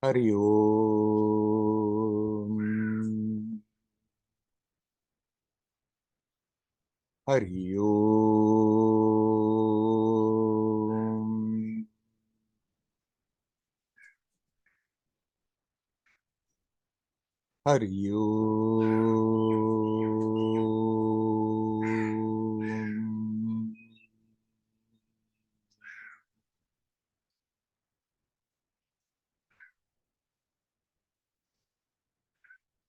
Hari Om. Hari Om. Hari Om.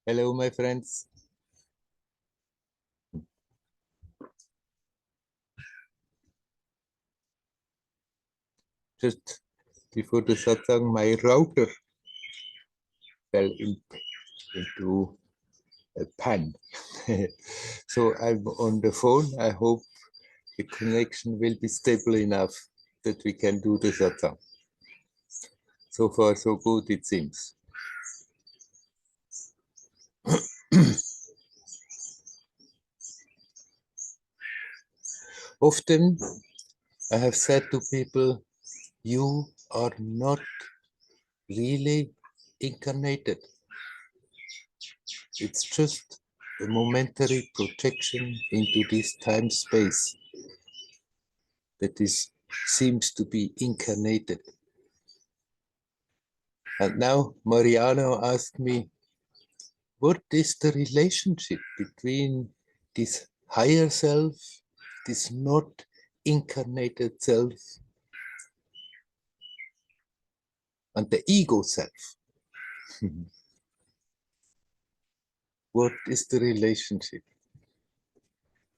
Hello, my friends. Just before the satsang, my router fell into a pan. So I'm on the phone. I hope the connection will be stable enough that we can do the satsang. So far, so good, it seems. Often I have said to people, you are not really incarnated. It's just a momentary projection into this time-space that seems to be incarnated. And now Mariano asked me, what is the relationship between this higher self, this not incarnated self, and the ego self? What is the relationship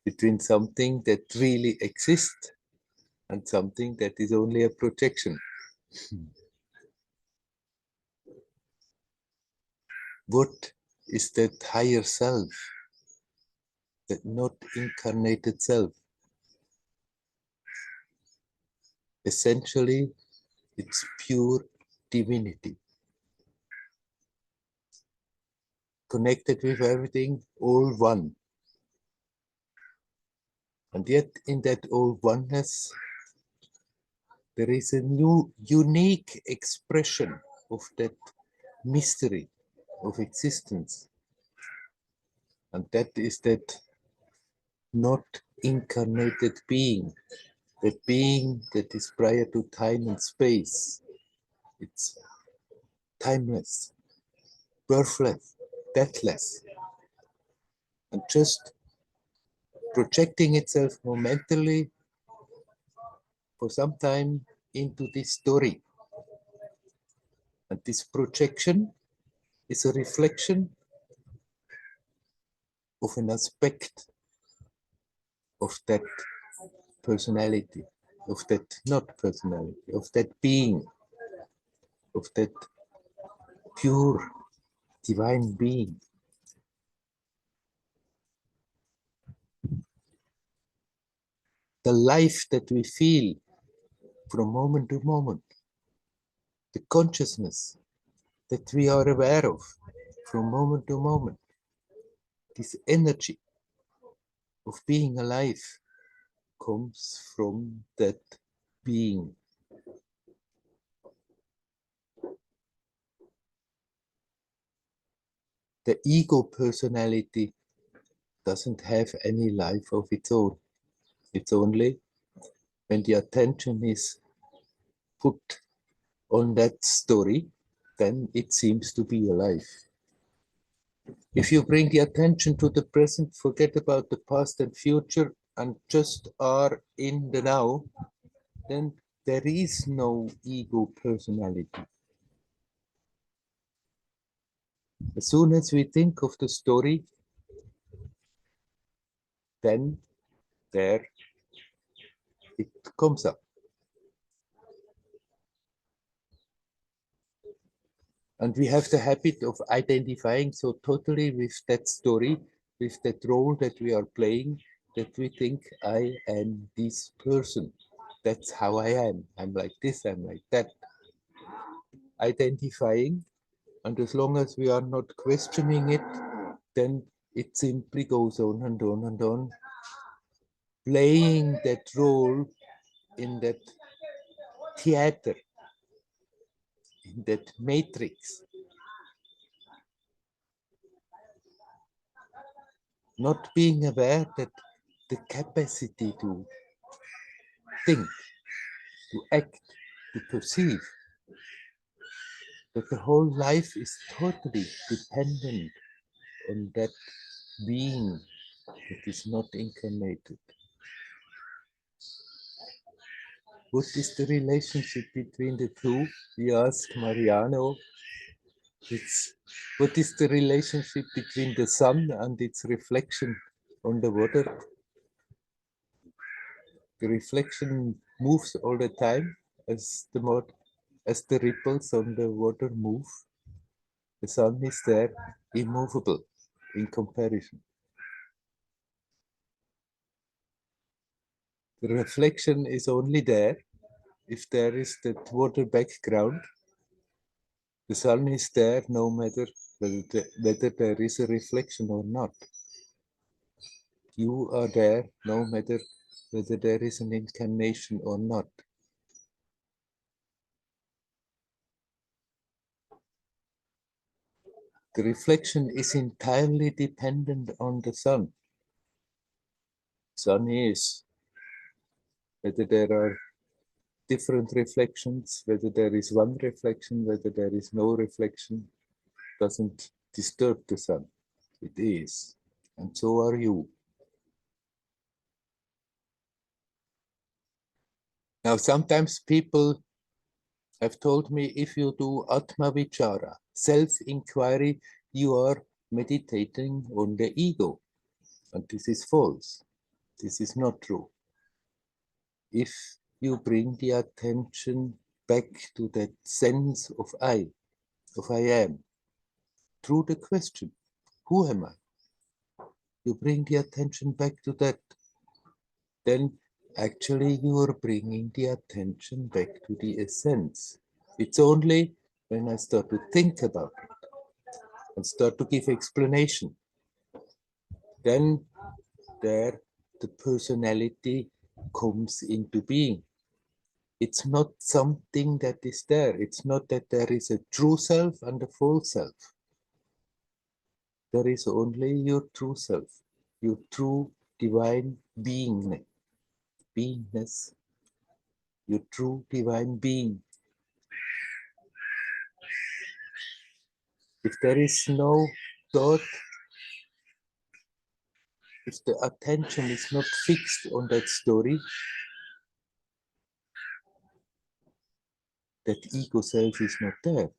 between something that really exists and something that is only a projection? What is that higher self, that not incarnated self? Essentially, it's pure divinity. Connected with everything, all one. And yet in that all oneness, there is a new, unique expression of that mystery of existence. And that is that not incarnated being, that being that is prior to time and space. It's timeless, birthless, deathless, and just projecting itself momentarily for some time into this story. And this projection is a reflection of an aspect of that personality, of that not personality, of that being, of that pure divine being. The life that we feel from moment to moment, the consciousness that we are aware of from moment to moment, this energy of being alive comes from that being. The ego personality doesn't have any life of its own. It's only when the attention is put on that story, then it seems to be alive. If you bring the attention to the present, forget about the past and future, and just are in the now, then there is no ego personality. As soon as we think of the story, then there it comes up. And we have the habit of identifying so totally with that story, with that role that we are playing, that we think, I am this person. That's how I am. I'm like this, I'm like that. Identifying, and as long as we are not questioning it, then it simply goes on and on and on, playing that role in that theater, in that matrix. Not being aware that the capacity to think, to act, to perceive, that the whole life is totally dependent on that being that is not incarnated. What is the relationship between the two? We asked Mariano. What is the relationship between the sun and its reflection on the water? The reflection moves all the time as the ripples on the water move. The sun is there, immovable in comparison. The reflection is only there if there is that water background. The sun is there no matter whether there is a reflection or not. You are there no matter whether there is an incarnation or not. The reflection is entirely dependent on the sun. Sun is, whether there are different reflections, whether there is one reflection, whether there is no reflection, doesn't disturb the sun. It is, and so are you. Now, sometimes people have told me if you do Atma Vichara, self-inquiry, you are meditating on the ego. And this is false. This is not true. If you bring the attention back to that sense of I am, through the question, who am I? You bring the attention back to that, then actually you are bringing the attention back to the essence. It's only when I start to think about it and start to give explanation, then there the personality comes into being. It's not something that is there. It's not that there is a true self and a false self. There is only your true self, your true divine beingness, your true divine being. If there is no thought, if the attention is not fixed on that story, that ego self is not there.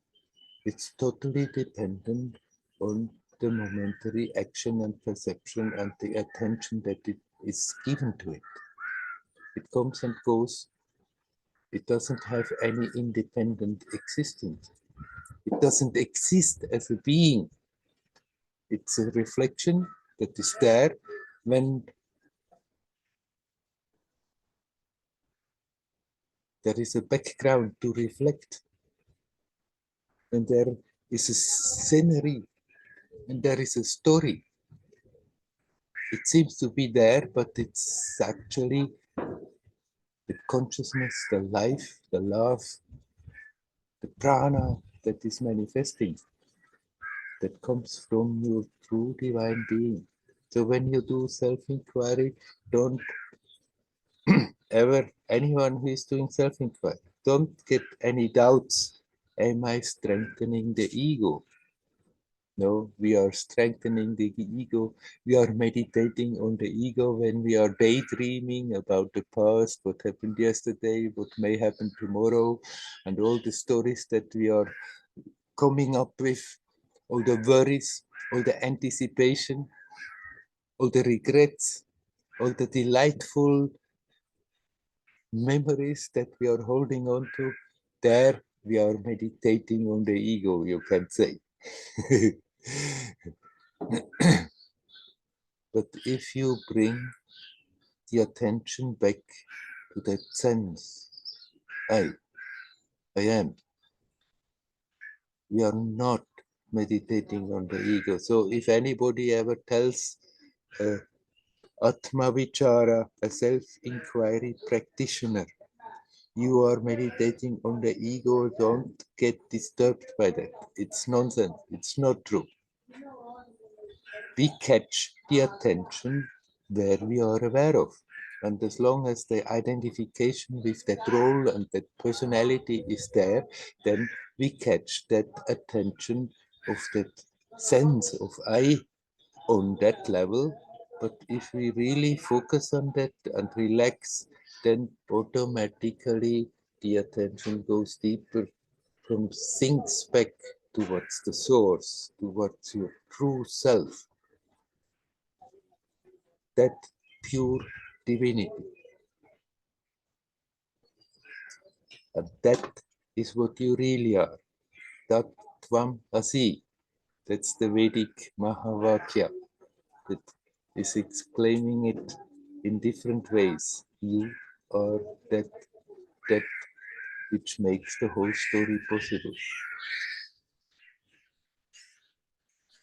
It's totally dependent on the momentary action and perception and the attention that it is given to it. It comes and goes. It doesn't have any independent existence. It doesn't exist as a being. It's a reflection that is there when there is a background to reflect. When there is a scenery, and there is a story. It seems to be there, but it's actually the consciousness, the life, the love, the prana that is manifesting, that comes from your true divine being. So when you do self-inquiry, don't ever, anyone who is doing self-inquiry, don't get any doubts. Am I strengthening the ego? No, we are strengthening the ego. We are meditating on the ego when we are daydreaming about the past, what happened yesterday, what may happen tomorrow, and all the stories that we are coming up with, all the worries, all the anticipation, all the regrets, all the delightful memories that we are holding on to. There we are meditating on the ego, you can say. But if you bring the attention back to that sense, I am, we are not meditating on the ego. So if anybody ever tells Atma Vichara, a self-inquiry practitioner, you are meditating on the ego, don't get disturbed by that. It's nonsense. It's not true. We catch the attention where we are aware of. And as long as the identification with that role and that personality is there, then we catch that attention of that sense of I on that level. But if we really focus on that and relax, then automatically the attention goes deeper, from sinks back towards the source, towards your true self, that pure divinity. And that is what you really are. Tattvam Asi. That's the Vedic Mahavakya that is exclaiming it in different ways. You are that which makes the whole story possible.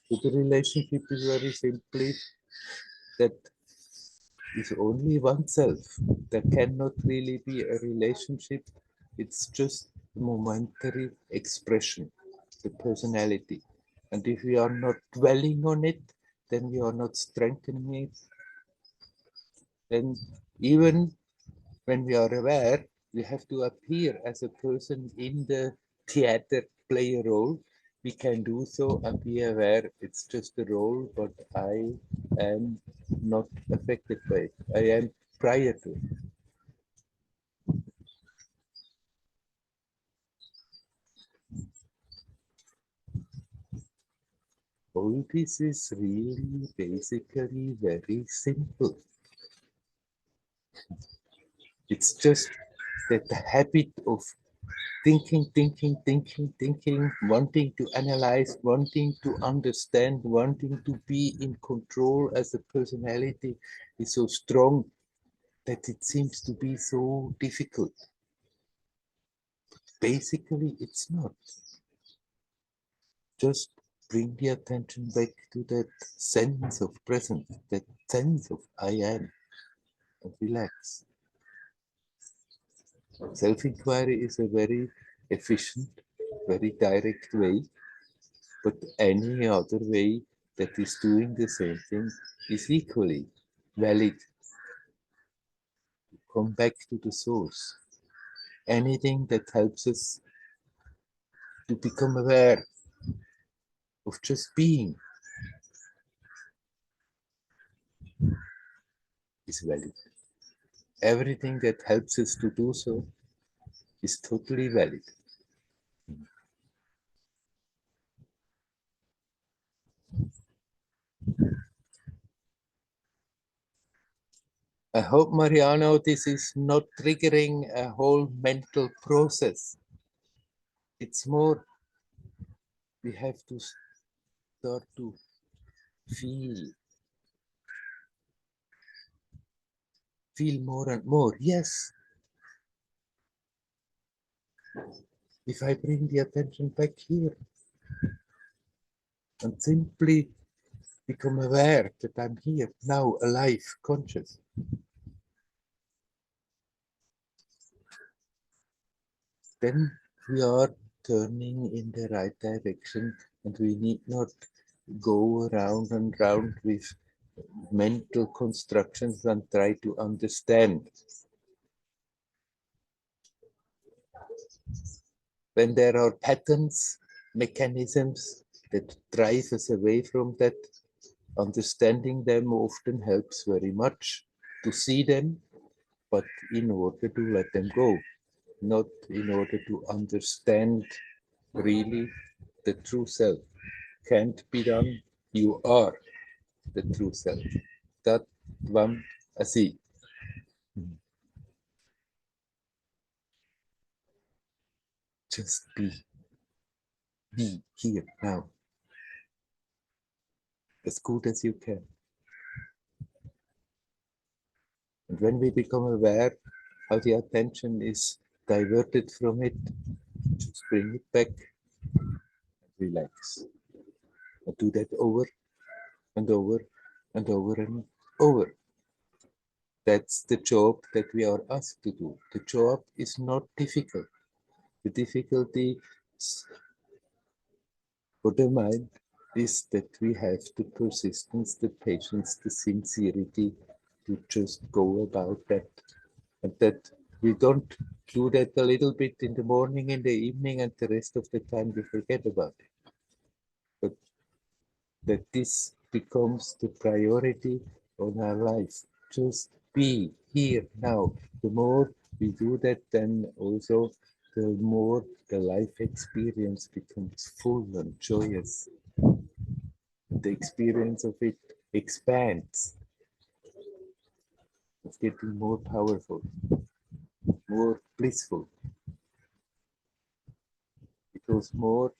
So the relationship is very simply that is only oneself. There cannot really be a relationship. It's just a momentary expression, the personality. And if we are not dwelling on it, then we are not strengthening it. Then even when we are aware, we have to appear as a person in the theater, play a role. We can do so and be aware it's just a role, but I am not affected by it. I am prior to it. All this is really basically very simple. It's just that the habit of thinking, wanting to analyze, wanting to understand, wanting to be in control as a personality is so strong that it seems to be so difficult. Basically, it's not. Just bring the attention back to that sense of presence, that sense of I am, and relax. Self-inquiry is a very efficient, very direct way, but any other way that is doing the same thing is equally valid. Come back to the source. Anything that helps us to become aware of just being is valid. Everything that helps us to do so is totally valid. I hope, Mariano, this is not triggering a whole mental process. It's more, we have to start to feel more and more. Yes, if I bring the attention back here and simply become aware that I'm here, now, alive, conscious, then we are turning in the right direction and we need not go around and round with mental constructions and try to understand. When there are patterns, mechanisms that drive us away from that, understanding them often helps very much to see them, but in order to let them go, not in order to understand really the true self. Can't be done. You are the true self. Tattvam Asi. Just be here now, as good as you can. And when we become aware how the attention is diverted from it, just bring it back, relax. And do that over and over and over and over. That's the job that we are asked to do. The job is not difficult. The difficulty for the mind is that we have the persistence, the patience, the sincerity to just go about that. And that we don't do that a little bit in the morning, in the evening, and the rest of the time we forget about it. But that this becomes the priority on our life. Just be here now. The more we do that, then also the more the life experience becomes full and joyous. The experience of it expands. It's getting more powerful, more blissful. Because more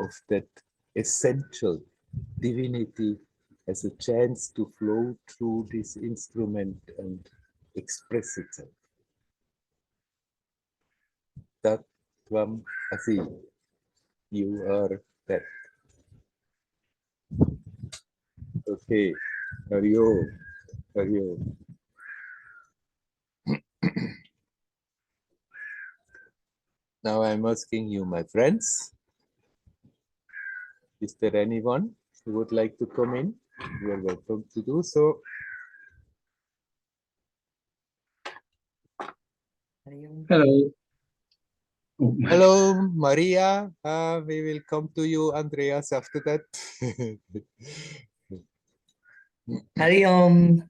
of that essential divinity has a chance to flow through this instrument and express itself. Tat Tvam Asi. You are that. Okay. Hario. Hario. Now I'm asking you, my friends, is there anyone who would like to come in? You are welcome to do so. Hello. Hello, Maria. We will come to you, Andreas, after that. Hari Om.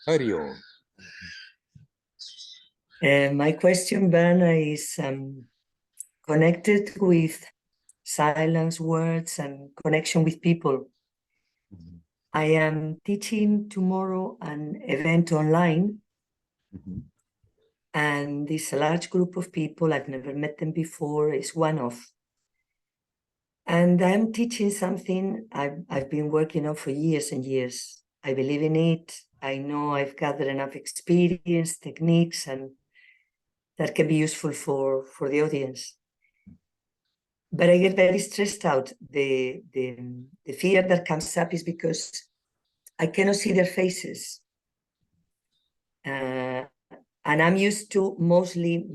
Hari Om. My question, Werner, is connected with silence, words, and connection with people. Mhm. I am teaching tomorrow an event online, and this large group of people, I've never met them before, is one of. And I'm teaching something I've been working on for years and years. I believe in it. I know I've gathered enough experience, techniques, and that can be useful for the audience. But I get very stressed out. The fear that comes up is because I cannot see their faces. And I'm used to mostly,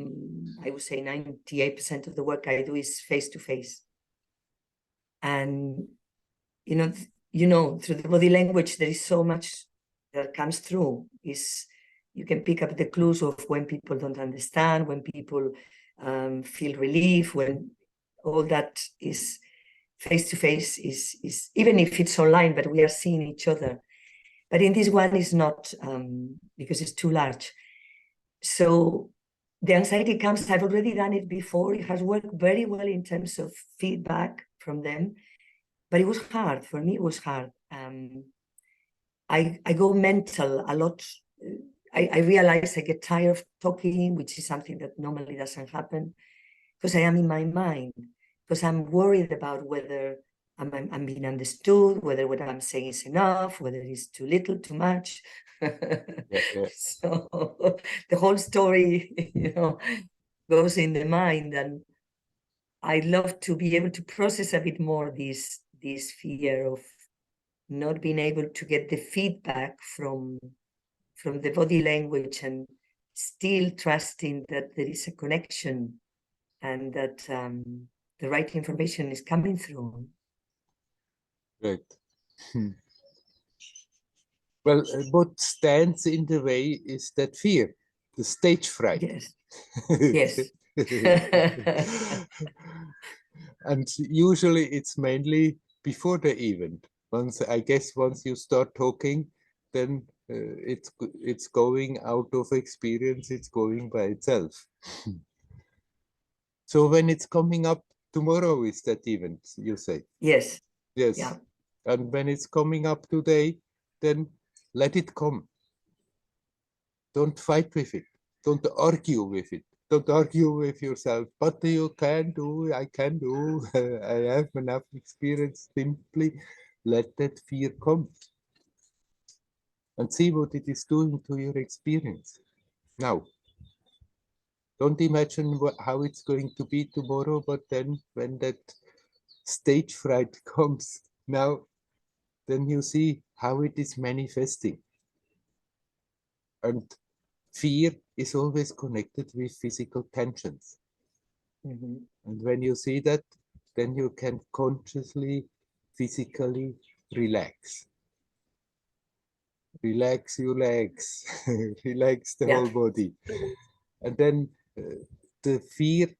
I would say 98% of the work I do is face-to-face. And, you know, through the body language, there is so much that comes through. You can pick up the clues of when people don't understand, when people feel relief, when all that is face-to-face is even if it's online, but we are seeing each other. But in this one is not, because it's too large. So the anxiety comes, I've already done it before. It has worked very well in terms of feedback from them, but it was hard. For me, it was hard. I go mental a lot. I realize I get tired of talking, which is something that normally doesn't happen, because I am in my mind, because I'm worried about whether I'm being understood, whether what I'm saying is enough, whether it's too little, too much. Yeah. So the whole story, goes in the mind, and I'd love to be able to process a bit more this fear of not being able to get the feedback from the body language, and still trusting that there is a connection and that the right information is coming through. Right. Well, what stands in the way is that fear, the stage fright. Yes. Yes. And usually it's mainly before the event. I guess once you start talking, then it's going out of experience, it's going by itself. So when it's coming up tomorrow is that event, you say? Yes. Yes. Yeah. And when it's coming up today, then let it come. Don't fight with it. Don't argue with it. Don't argue with yourself. But you can do, I can do. I have enough experience. Simply let that fear come and see what it is doing to your experience. Now, don't imagine how it's going to be tomorrow, but then when that stage fright comes, now, then you see how it is manifesting. And fear is always connected with physical tensions. Mhm. And when you see that, then you can consciously, physically relax. Relax your legs, relax the Yeah. whole body. And then the fear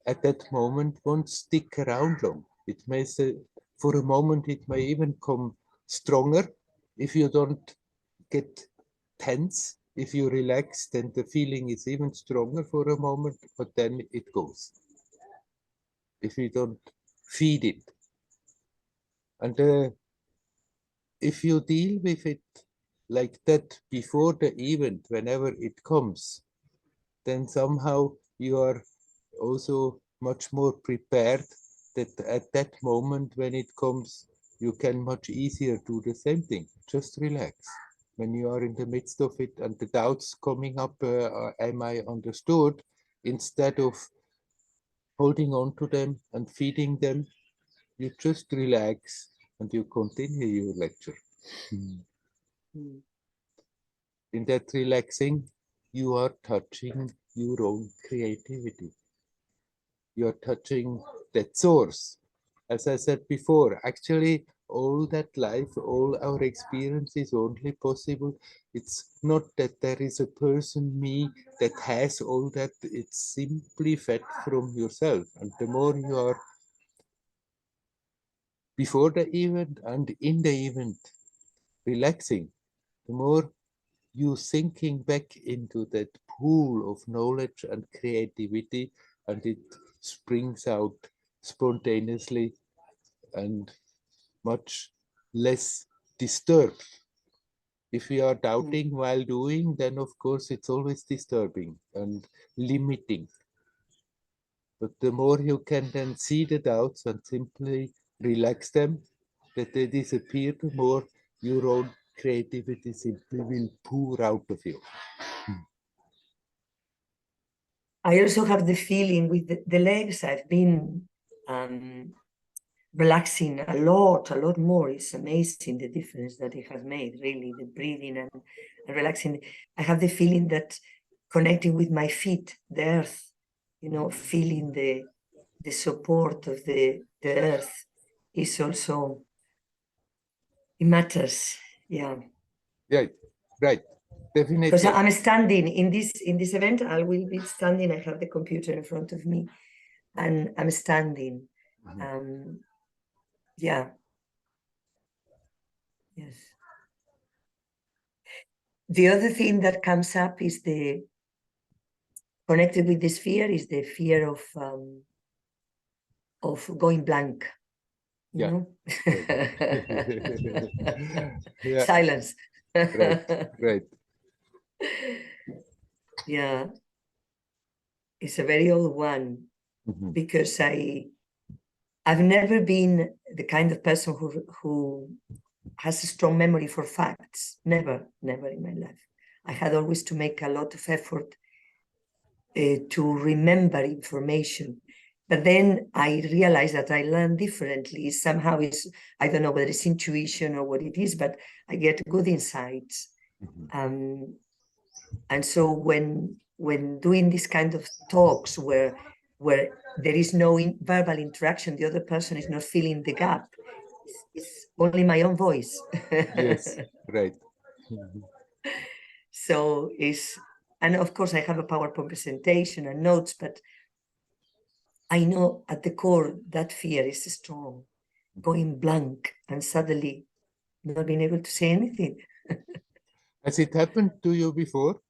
at that moment won't stick around long. It may say, for a moment, it may even come stronger if you don't get tense. If you relax, then the feeling is even stronger for a moment, but then it goes. If you don't feed it. And if you deal with it like that before the event, whenever it comes, then somehow you are also much more prepared that at that moment when it comes, you can much easier do the same thing. Just relax. When you are in the midst of it and the doubts coming up, am I understood? Instead of holding on to them and feeding them, you just relax and you continue your lecture. Mm. In that relaxing, you are touching your own creativity. You're touching that source. As I said before, actually, all that life, all our experience is only possible. It's not that there is a person, me, that has all that. It's simply fed from yourself. And the more you are before the event and in the event relaxing, the more you sinking back into that pool of knowledge and creativity, and it springs out spontaneously and much less disturbed. If we are doubting while doing, then of course it's always disturbing and limiting. But the more you can then see the doubts and simply relax them, that they disappear, the more your own creativity simply will pour out of you. I also have the feeling with the legs, I've been relaxing a lot more. It's amazing the difference that it has made, really, the breathing and relaxing. I have the feeling that connecting with my feet, the earth, you know, feeling the support of the earth is also, it matters. Yeah. Right. Definitely. Because I'm standing in this event, I will be standing, I have the computer in front of me and I'm standing. Yeah. Yes. The other thing that comes up is connected with this fear is the fear of going blank. You know? Yeah. Silence. Right. Yeah. It's a very old one because I've never been the kind of person who has a strong memory for facts. Never in my life. I had always to make a lot of effort to remember information. But then I realized that I learn differently. Somehow I don't know whether it's intuition or what it is, but I get good insights. And so when doing this kind of talks where there is no verbal interaction, the other person is not filling the gap, it's only my own voice. Yes, right. So and of course I have a PowerPoint presentation and notes, but I know at the core that fear is strong, going blank and suddenly not being able to say anything. Has it happened to you before?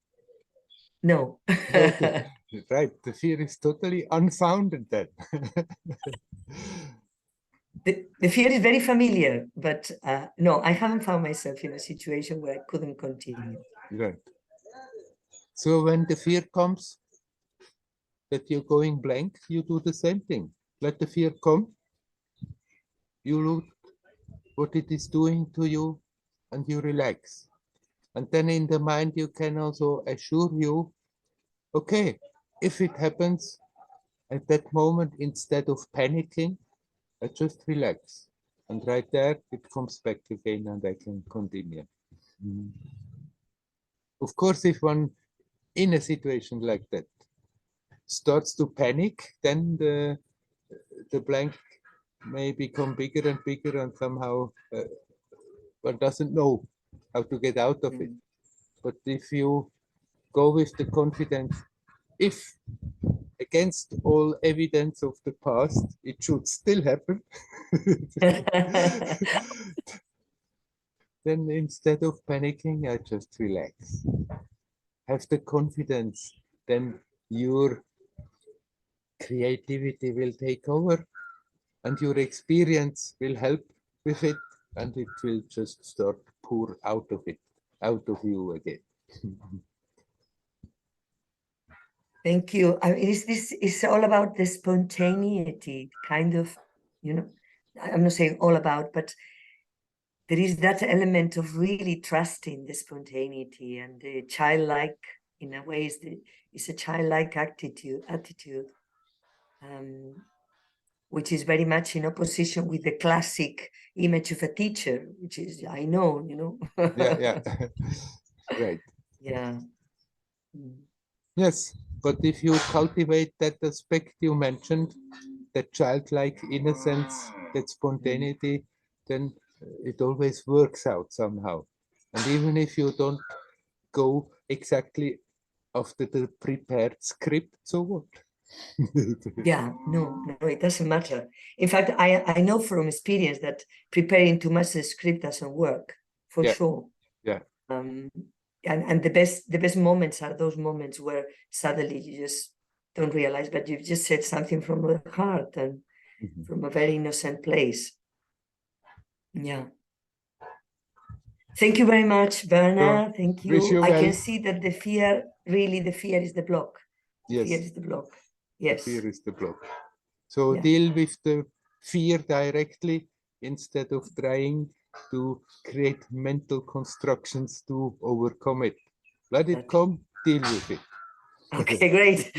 No. Okay, right. The fear is totally unfounded then. The fear is very familiar, but no, I haven't found myself in a situation where I couldn't continue. Right. So when the fear comes that you're going blank, you do the same thing. Let the fear come. You look what it is doing to you and you relax. And then in the mind, you can also assure you, okay, if it happens at that moment, instead of panicking, I just relax. And right there, it comes back again and I can continue. Of course, if one in a situation like that starts to panic, then the blank may become bigger and bigger, and somehow one doesn't know how to get out of it. But if you go with the confidence, if against all evidence of the past, it should still happen, then instead of panicking, I just relax. Have the confidence, then your creativity will take over and your experience will help with it, and it will just start to pour out of it, out of you again. Thank you. I mean, it's all about the spontaneity, kind of, you know, I'm not saying all about, but there is that element of really trusting the spontaneity and the childlike, in a way, it's a childlike attitude, which is very much in opposition with the classic image of a teacher, which is, I know, you know. Yeah. Right. Yeah. Yes, but if you cultivate that aspect you mentioned, that childlike innocence, that spontaneity, then it always works out somehow. And even if you don't go exactly after the prepared script, so what? Yeah, no, it doesn't matter. In fact, I know from experience that preparing too much the script doesn't work, for sure. Yeah. And the best moments are those moments where suddenly you just don't realize, but you've just said something from the heart and from a very innocent place. Yeah. Thank you very much, Werner. So, thank wish you. you I well. can see that the fear is the block. Yes. Fear is the block. Yes. The fear is the block. So Yeah. deal with the fear directly instead of trying to create mental constructions to overcome it. Let it come, deal with it. Okay, great.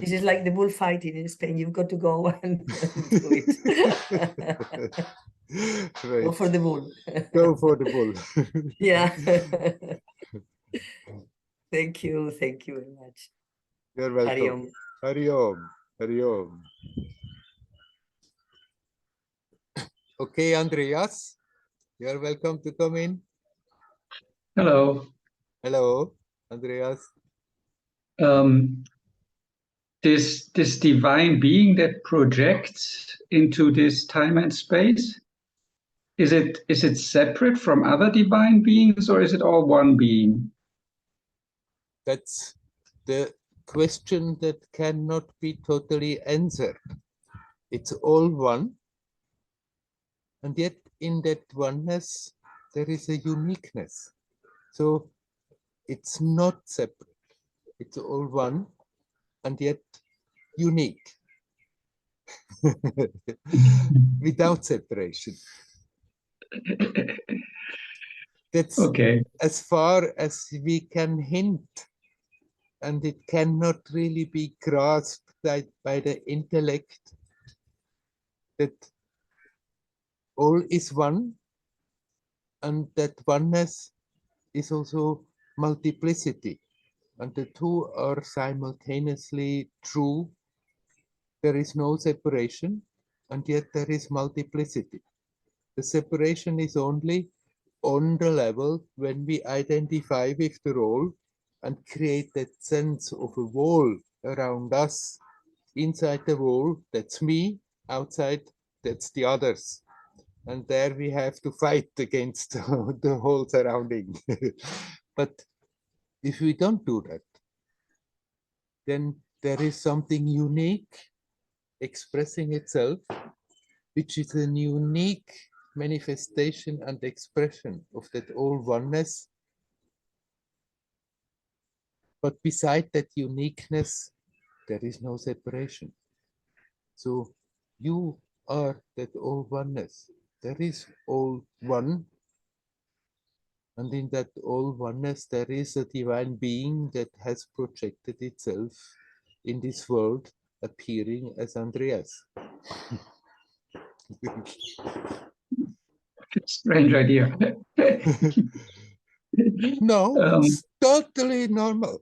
This is like the bullfighting in Spain. You've got to go and do it. Right. Go for the bull. Go for the bull. Yeah. Thank you very much. You're welcome. Hari Om. Hari Om. Hari Om. Okay, Andreas, you're welcome to come in. Hello. Hello, Andreas. This divine being that projects into this time and space, is it separate from other divine beings, or is it all one being? That's the question that cannot be totally answered. It's all one, and yet in that oneness there is a uniqueness. So it's not separate. It's all one, and yet unique, without separation. That's okay. As far as we can hint, and it cannot really be grasped by the intellect, that all is one, and that oneness is also multiplicity, and the two are simultaneously true. There is no separation, and yet there is multiplicity. The separation is only on the level when we identify with the role and create that sense of a wall around us. Inside the wall, that's me. Outside, that's the others. And there we have to fight against the whole surrounding. But if we don't do that, then there is something unique expressing itself, which is a unique manifestation and expression of that all oneness. But beside that uniqueness, there is no separation. So you are that all oneness. There is all one. And in that all oneness, there is a divine being that has projected itself in this world, appearing as Andreas. Strange idea. No, it's totally normal.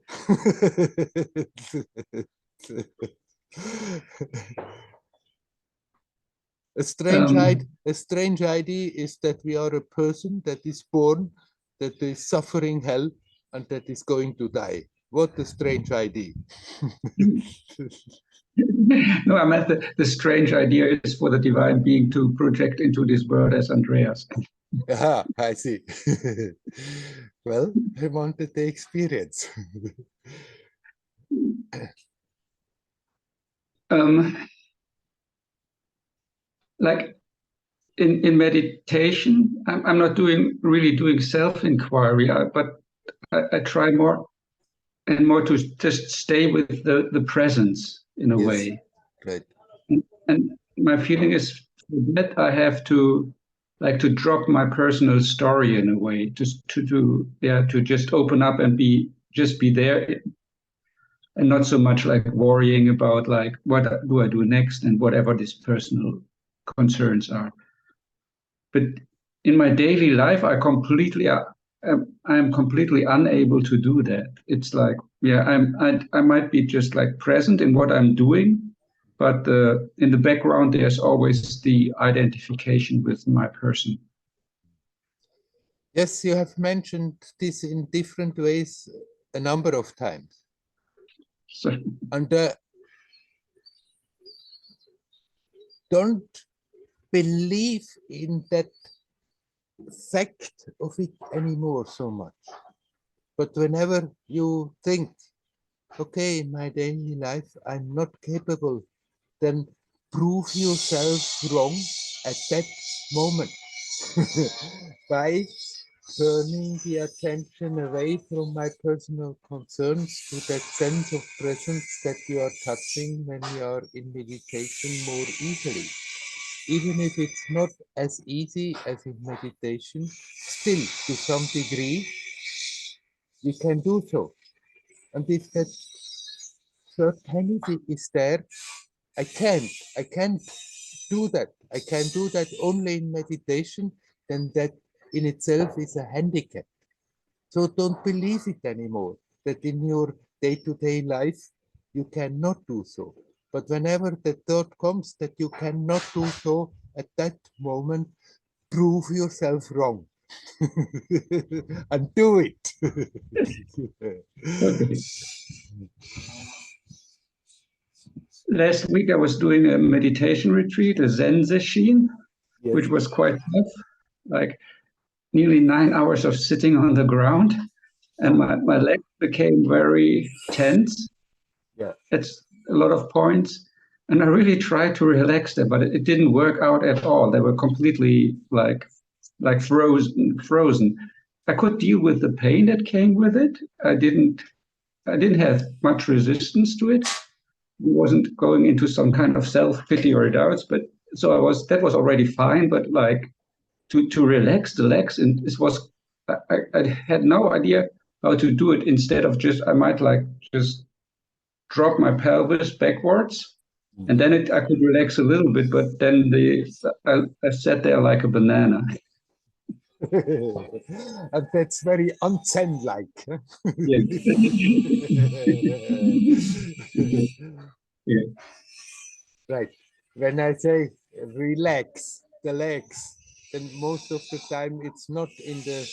A strange idea is that we are a person that is born, that is suffering hell, and that is going to die. What a strange idea. No, I meant the strange idea is for the divine being to project into this world as Andreas. Aha, I see. Well, I wanted the experience. Like in meditation, I'm not really doing self-inquiry, but I try more and more to just stay with the presence in a Yes, way. right. And my feeling is that I have to drop my personal story in a way, just to just open up and be there, and not so much like worrying about like what do I do next and whatever these personal concerns are. But in my daily life, I'm completely unable to do that. It's like, yeah, I might be just like present in what I'm doing, but in the background, there's always the identification with my person. Yes, you have mentioned this in different ways a number of times. So, And don't believe in that fact of it anymore so much. But whenever you think, okay, in my daily life, I'm not capable, then prove yourself wrong at that moment by turning the attention away from my personal concerns to that sense of presence that you are touching when you are in meditation more easily. Even if it's not as easy as in meditation, still to some degree, we can do so. And if that certainty is there, I can't do that. I can do that only in meditation, then that in itself is a handicap. So don't believe it anymore, that in your day-to-day life, you cannot do so. But whenever the thought comes that you cannot do so at that moment, prove yourself wrong and do it. okay. Last week I was doing a meditation retreat, a Zen session, Yes. which was quite tough, like nearly 9 hours of sitting on the ground, and my legs became very tense. Yeah. It's a lot of points, and I really tried to relax them, but it didn't work out at all. They were completely like frozen. I could deal with the pain that came with it. I didn't have much resistance to it. I wasn't going into some kind of self-pity or doubts, but so that was already fine. But like to relax the legs, and this was I had no idea how to do it. Instead of I might like just drop my pelvis backwards, and then I could relax a little bit, but then I sat there like a banana. And that's very unzen-like. Yeah. Yeah. Right. When I say relax the legs, then most of the time it's not in the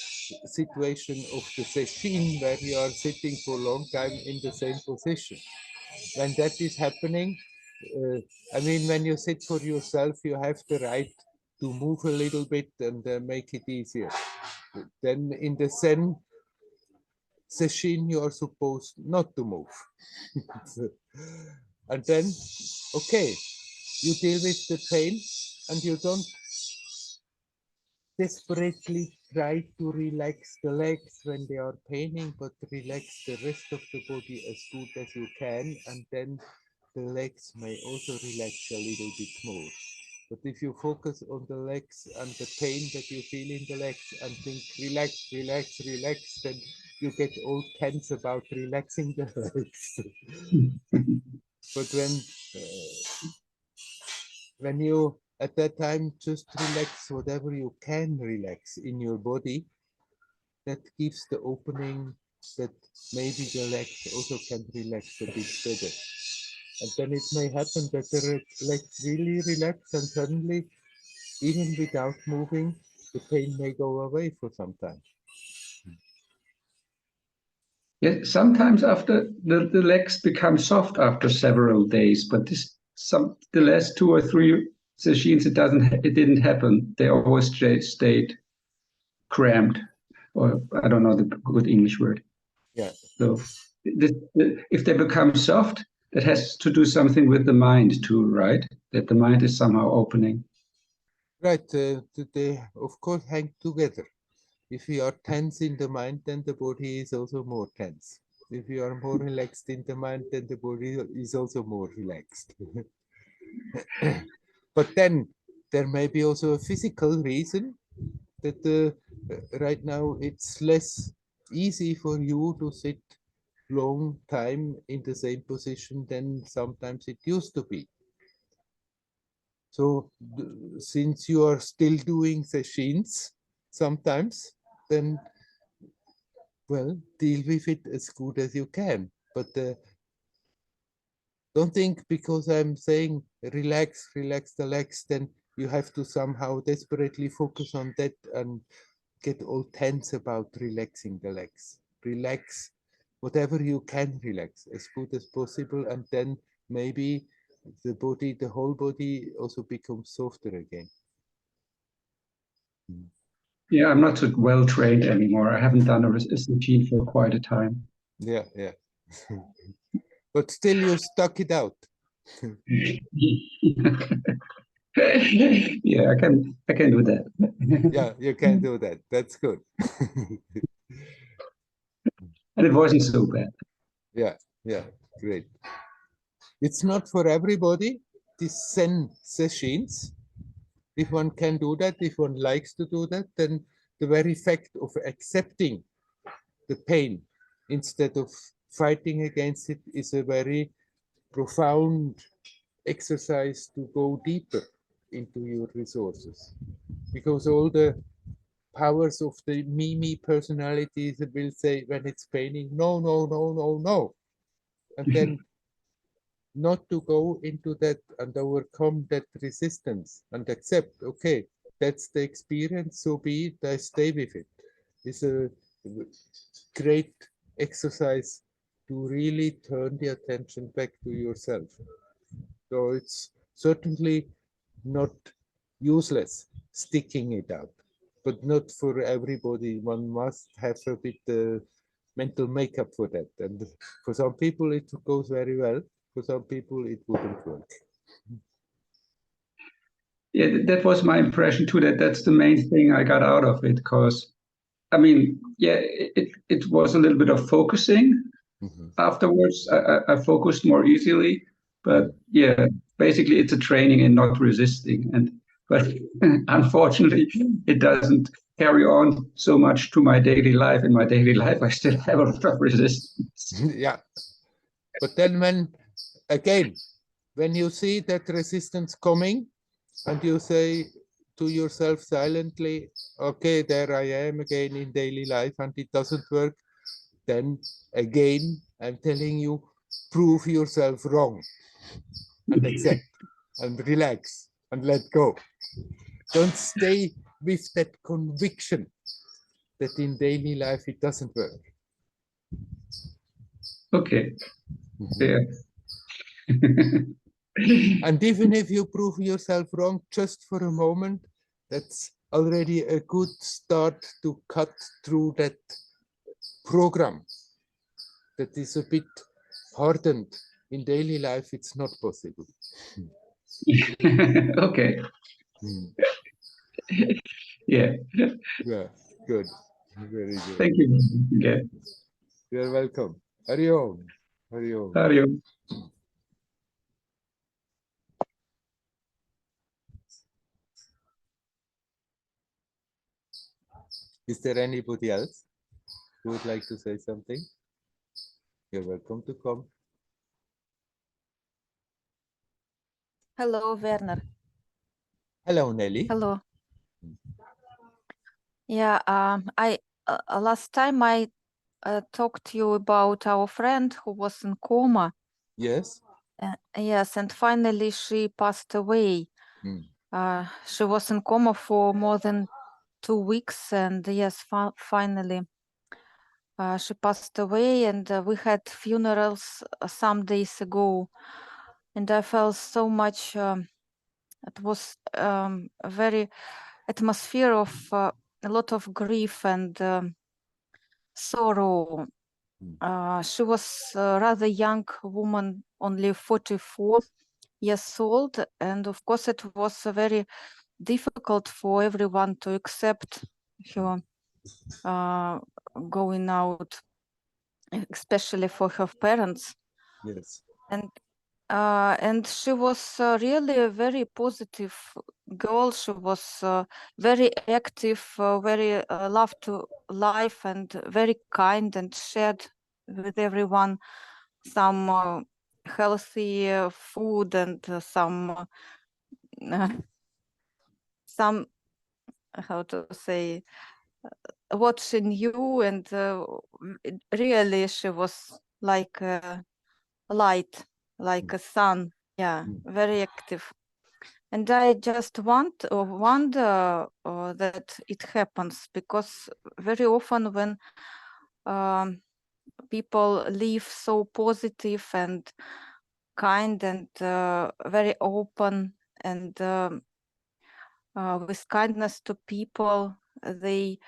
situation of the sesshin where you are sitting for a long time in the same position. When that is happening, I mean, when you sit for yourself, you have the right to move a little bit and make it easier. Then in the Zen sesshin, you are supposed not to move. And then, okay, you deal with the pain and you don't desperately try to relax the legs when they are paining, but relax the rest of the body as good as you can, and then the legs may also relax a little bit more. But if you focus on the legs and the pain that you feel in the legs and think relax, relax, relax, then you get all tense about relaxing the legs. But when you at that time just relax whatever you can relax in your body, that gives the opening that maybe the legs also can relax a bit better. And then it may happen that the legs really relax and suddenly, even without moving, the pain may go away for some time. Yeah, sometimes after the legs become soft after several days, but the last 2 or 3 sessions it didn't happen. They always stayed cramped, or I don't know the good English word. Yeah. So if they become soft, that has to do something with the mind too, right? That the mind is somehow opening. Right. They of course hang together. If you are tense in the mind, then the body is also more tense. If you are more relaxed in the mind, then the body is also more relaxed. But then there may be also a physical reason that right now it's less easy for you to sit long time in the same position than sometimes it used to be. So since you are still doing sessions sometimes, then well, deal with it as good as you can. But don't think because I'm saying relax, relax the legs, then you have to somehow desperately focus on that and get all tense about relaxing the legs. Relax whatever you can relax as good as possible, and then maybe the body, the whole body also becomes softer again. Yeah, I'm not so well trained anymore. I haven't done a routine for quite a time. Yeah, yeah. But still you stuck it out. Yeah, I can do that. Yeah, you can do that. That's good. And it wasn't so bad. Yeah, yeah, great. It's not for everybody, these Zen sessions. If one can do that, if one likes to do that, then the very fact of accepting the pain instead of fighting against it is a very profound exercise to go deeper into your resources. Because all the powers of the me personalities will say when it's paining, no, no, no, no, no. And then not to go into that and overcome that resistance and accept, okay, that's the experience, so be it, I stay with it. It's a great exercise to really turn the attention back to yourself. So it's certainly not useless sticking it out, but not for everybody. One must have a bit mental makeup for that. And for some people, it goes very well. For some people, it wouldn't work. Yeah, that was my impression too. That's the main thing I got out of it. Because, I mean, yeah, it was a little bit of focusing. Mhm. Afterwards, I focused more easily. But yeah, basically, it's a training in not resisting. But unfortunately, it doesn't carry on so much to my daily life. In my daily life, I still have a lot of resistance. Yeah. But then when you see that resistance coming and you say to yourself silently, okay, there I am again in daily life and it doesn't work, then again, I'm telling you, prove yourself wrong and accept and relax and let go. Don't stay with that conviction that in daily life it doesn't work. Okay. Mhm. Yeah. And even if you prove yourself wrong just for a moment, that's already a good start to cut through that program that is a bit hardened. In daily life, it's not possible. Okay. Yeah. Yeah, good. Very good. Thank you. Okay. You're welcome. Hari Om. Hari Om. Mario. Is there anybody else who would like to say something? You're welcome to come. Hello, Werner. Hello, Nelly. Hello. Yeah, last time I talked to you about our friend who was in coma. Yes. Yes, and finally she passed away. She was in coma for more than 2 weeks, and yes, finally she passed away. And we had funerals some days ago, and I felt so much. It was a very atmosphere of a lot of grief and sorrow. She was a rather young woman, only 44 years old, and of course it was very difficult for everyone to accept her going out, especially for her parents. Yes. And she was really a very positive girl. She was very active, very loved to life, and very kind, and shared with everyone some healthy food and some how to say what she knew, and really she was like a light, like a sun. Yeah, very active. And I just wonder that it happens, because very often when people live so positive and kind and very open and with kindness to people, they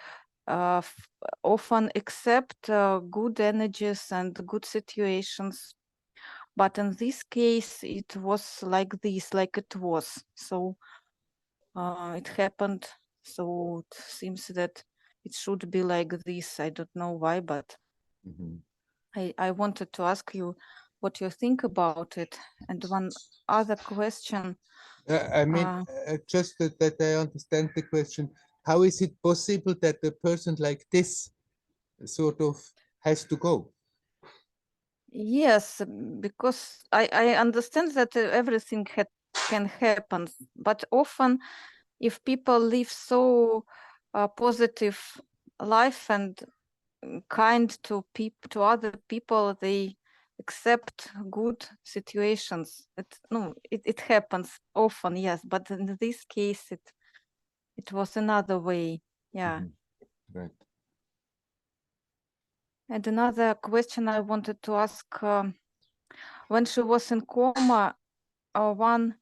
often accept good energies and good situations. But in this case, it was like this, like it was. So it happened. So it seems that it should be like this. I don't know why, but I wanted to ask you what you think about it. And one other question. I mean, just that I understand the question. How is it possible that a person like this sort of has to go? Yes, because I understand that everything can happen, but often if people live so positive life and kind to other people, they accept good situations. It happens often, yes, but in this case it was another way. Yeah. Right. And another question I wanted to ask, when she was in coma, one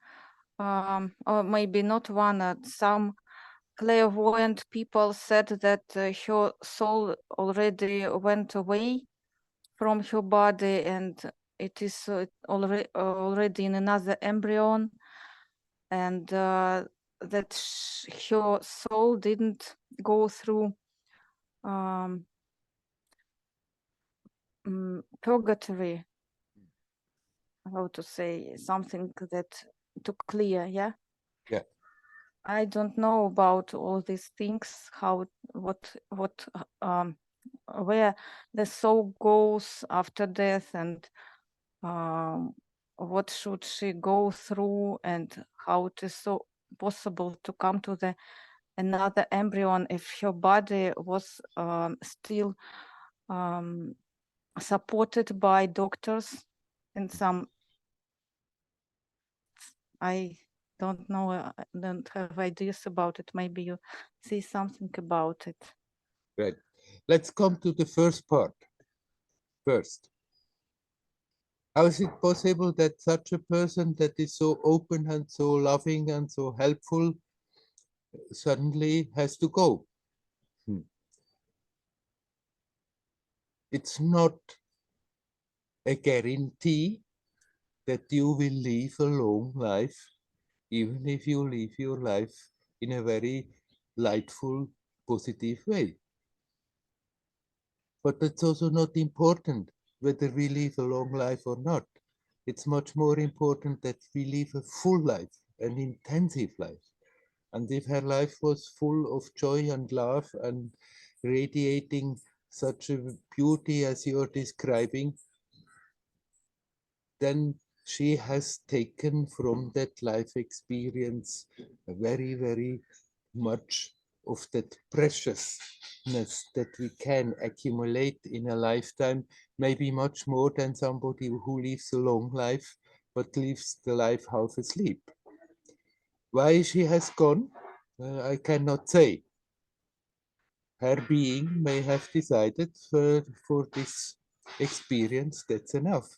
or maybe not one, some clairvoyant people said that her soul already went away from her body, and it is already in another embryon, and that her soul didn't go through purgatory, how to say, something that to clear. Yeah. I don't know about all these things, how what where the soul goes after death, and what should she go through, and how it is so possible to come to the another embryon if her body was still supported by doctors and some. I don't know, I don't have ideas about it. Maybe you see something about it. Right. Let's come to the first part first. How is it possible that such a person that is so open and so loving and so helpful suddenly has to go? It's not a guarantee that you will live a long life, even if you live your life in a very lightful, positive way. But it's also not important whether we live a long life or not. It's much more important that we live a full life, an intensive life. And if her life was full of joy and love and radiating such a beauty as you're describing, then she has taken from that life experience very, very much of that preciousness that we can accumulate in a lifetime, maybe much more than somebody who lives a long life, but lives the life half asleep. Why she has gone, I cannot say. Her being may have decided for this experience, that's enough.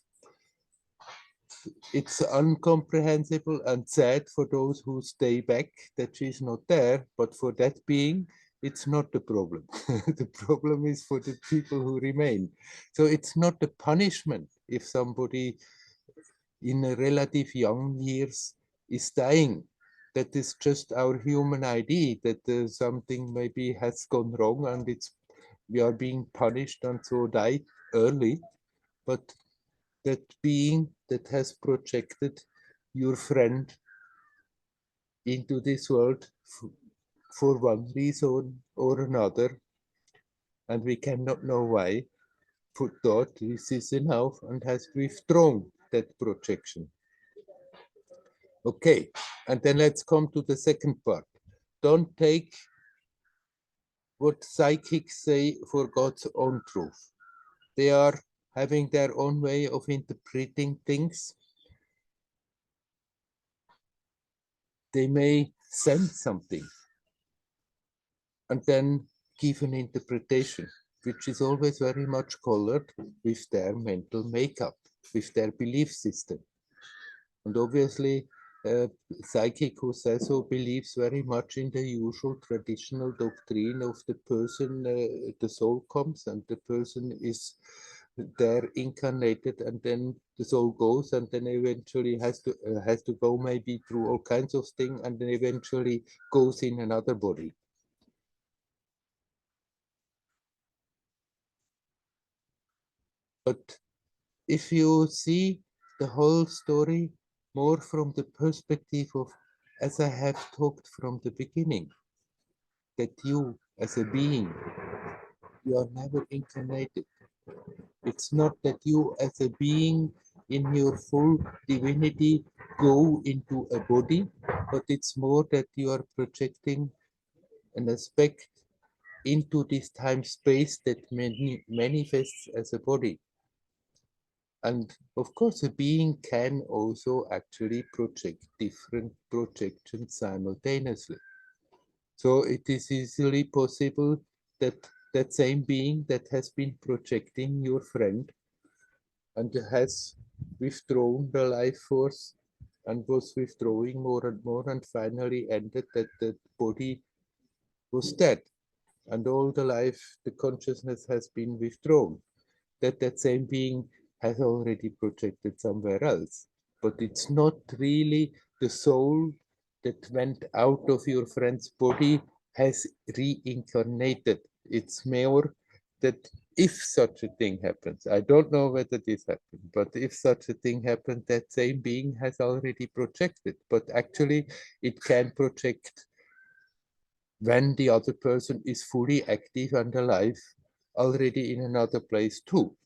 It's incomprehensible and sad for those who stay back that she's not there, but for that being, it's not the problem. The problem is for the people who remain. So it's not a punishment if somebody in a relative young years is dying. That is just our human idea that something maybe has gone wrong and we are being punished and so die early. But that being that has projected your friend into this world for one reason or another, and we cannot know why, thought this is enough and has withdrawn that projection. Okay, and then let's come to the second part. Don't take what psychics say for God's own truth. They are having their own way of interpreting things. They may sense something and then give an interpretation, which is always very much colored with their mental makeup, with their belief system. And obviously, psychic who says so believes very much in the usual traditional doctrine of the person, the soul comes and the person is there incarnated, and then the soul goes and then eventually has to go maybe through all kinds of things and then eventually goes in another body. But if you see the whole story more from the perspective of, as I have talked from the beginning, that you as a being, you are never incarnated. It's not that you as a being in your full divinity go into a body, but it's more that you are projecting an aspect into this time space that manifests as a body. And of course, a being can also actually project different projections simultaneously. So it is easily possible that that same being that has been projecting your friend and has withdrawn the life force and was withdrawing more and finally ended that the body was dead and all the life, the consciousness has been withdrawn. That same being has already projected somewhere else. But it's not really the soul that went out of your friend's body has reincarnated. It's more that if such a thing happens, I don't know whether this happened, but if such a thing happened, that same being has already projected. But actually, it can project when the other person is fully active and alive already in another place too.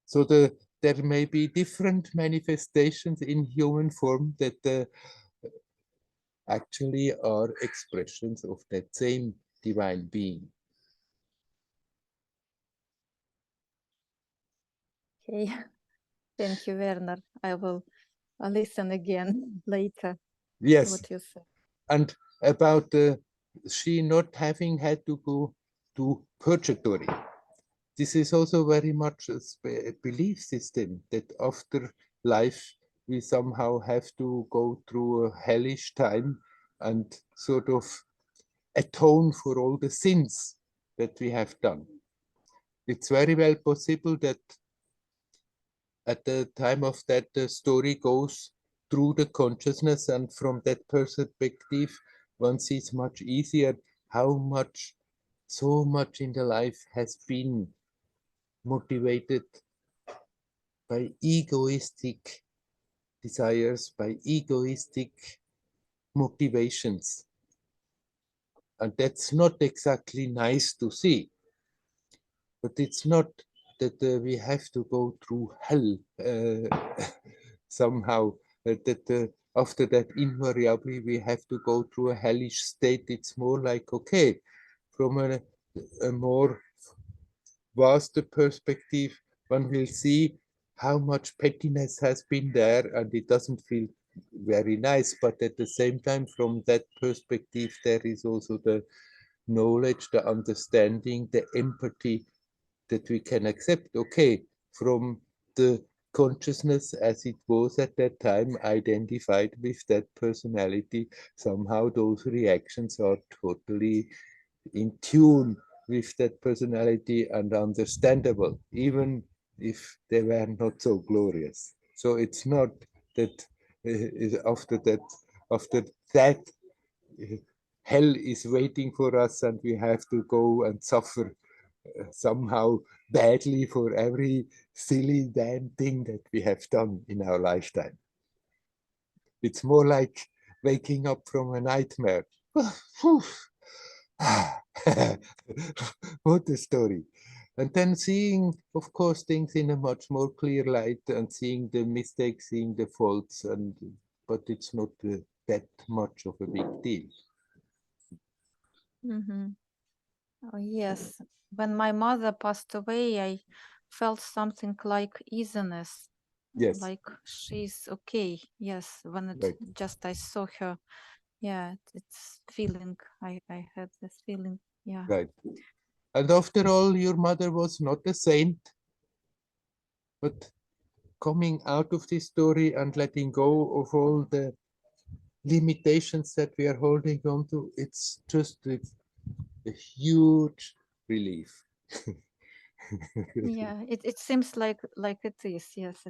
So there may be different manifestations in human form that actually are expressions of that same divine being. Okay, thank you, Werner. I will listen again later. Yes, what you said. and about she not having had to go to purgatory. This is also very much a belief system that after life we somehow have to go through a hellish time and sort of atone for all the sins that we have done. It's very well possible that at the time of that the story goes through the consciousness, and from that perspective one sees much easier how much, so much in the life has been motivated by egoistic desires, by egoistic motivations. And that's not exactly nice to see. But it's not that we have to go through hell somehow, that after that, invariably, we have to go through a hellish state. It's more like, okay, from a more vaster perspective, one will see how much pettiness has been there, and it doesn't feel very nice. But at the same time, from that perspective, there is also the knowledge, the understanding, the empathy that we can accept. Okay, from the consciousness as it was at that time, identified with that personality, somehow those reactions are totally in tune with that personality and understandable, even if they were not so glorious. So it's not that after that hell is waiting for us and we have to go and suffer somehow badly for every silly damn thing that we have done in our lifetime. It's more like waking up from a nightmare. What a story. And then seeing, of course, things in a much more clear light and seeing the mistakes, seeing the faults, but it's not that much of a big deal. Mm-hmm. Oh, yes. When my mother passed away, I felt something like easiness. Yes. Like she's okay. Yes. When it Right. just I saw her. Yeah, it's feeling. I had this feeling. Yeah. Right. And after all, your mother was not a saint, but coming out of this story and letting go of all the limitations that we are holding on to, it's just a huge relief. Yeah, it seems like it is. Yes,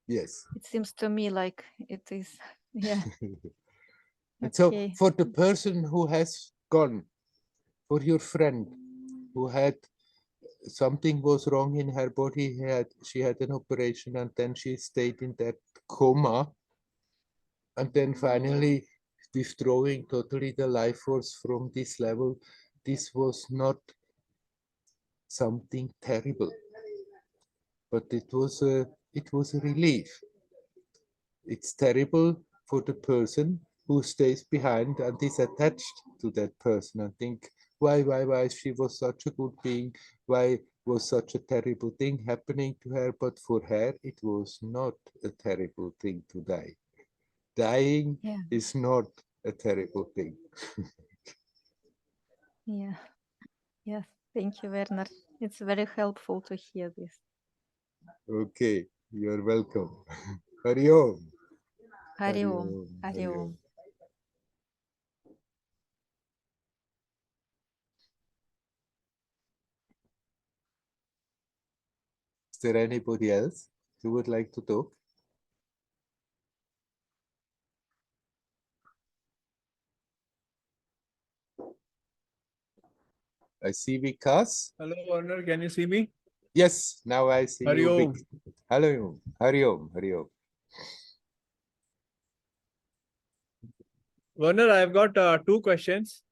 Yes. it seems to me like it is. Yeah. And so Okay. for the person who has gone, for your friend who had something was wrong in her body, she had an operation and then she stayed in that coma, and then finally withdrawing totally the life force from this level, this was not something terrible, but it was a relief. It's terrible for the person who stays behind and is attached to that person and think, why she was such a good being, why was such a terrible thing happening to her? But for her, it was not a terrible thing to die. Dying is not a terrible thing. Yeah. Yes. Thank you, Werner. It's very helpful to hear this. Okay, you're welcome. Hari Om. Hari Om. Hari Om. Is there anybody else who would like to talk? I see Vikas. Hello, Werner. Can you see me? Yes, now I see Hari you. Om. Hello, Hari Om, Hari Om. Werner, I've got two questions.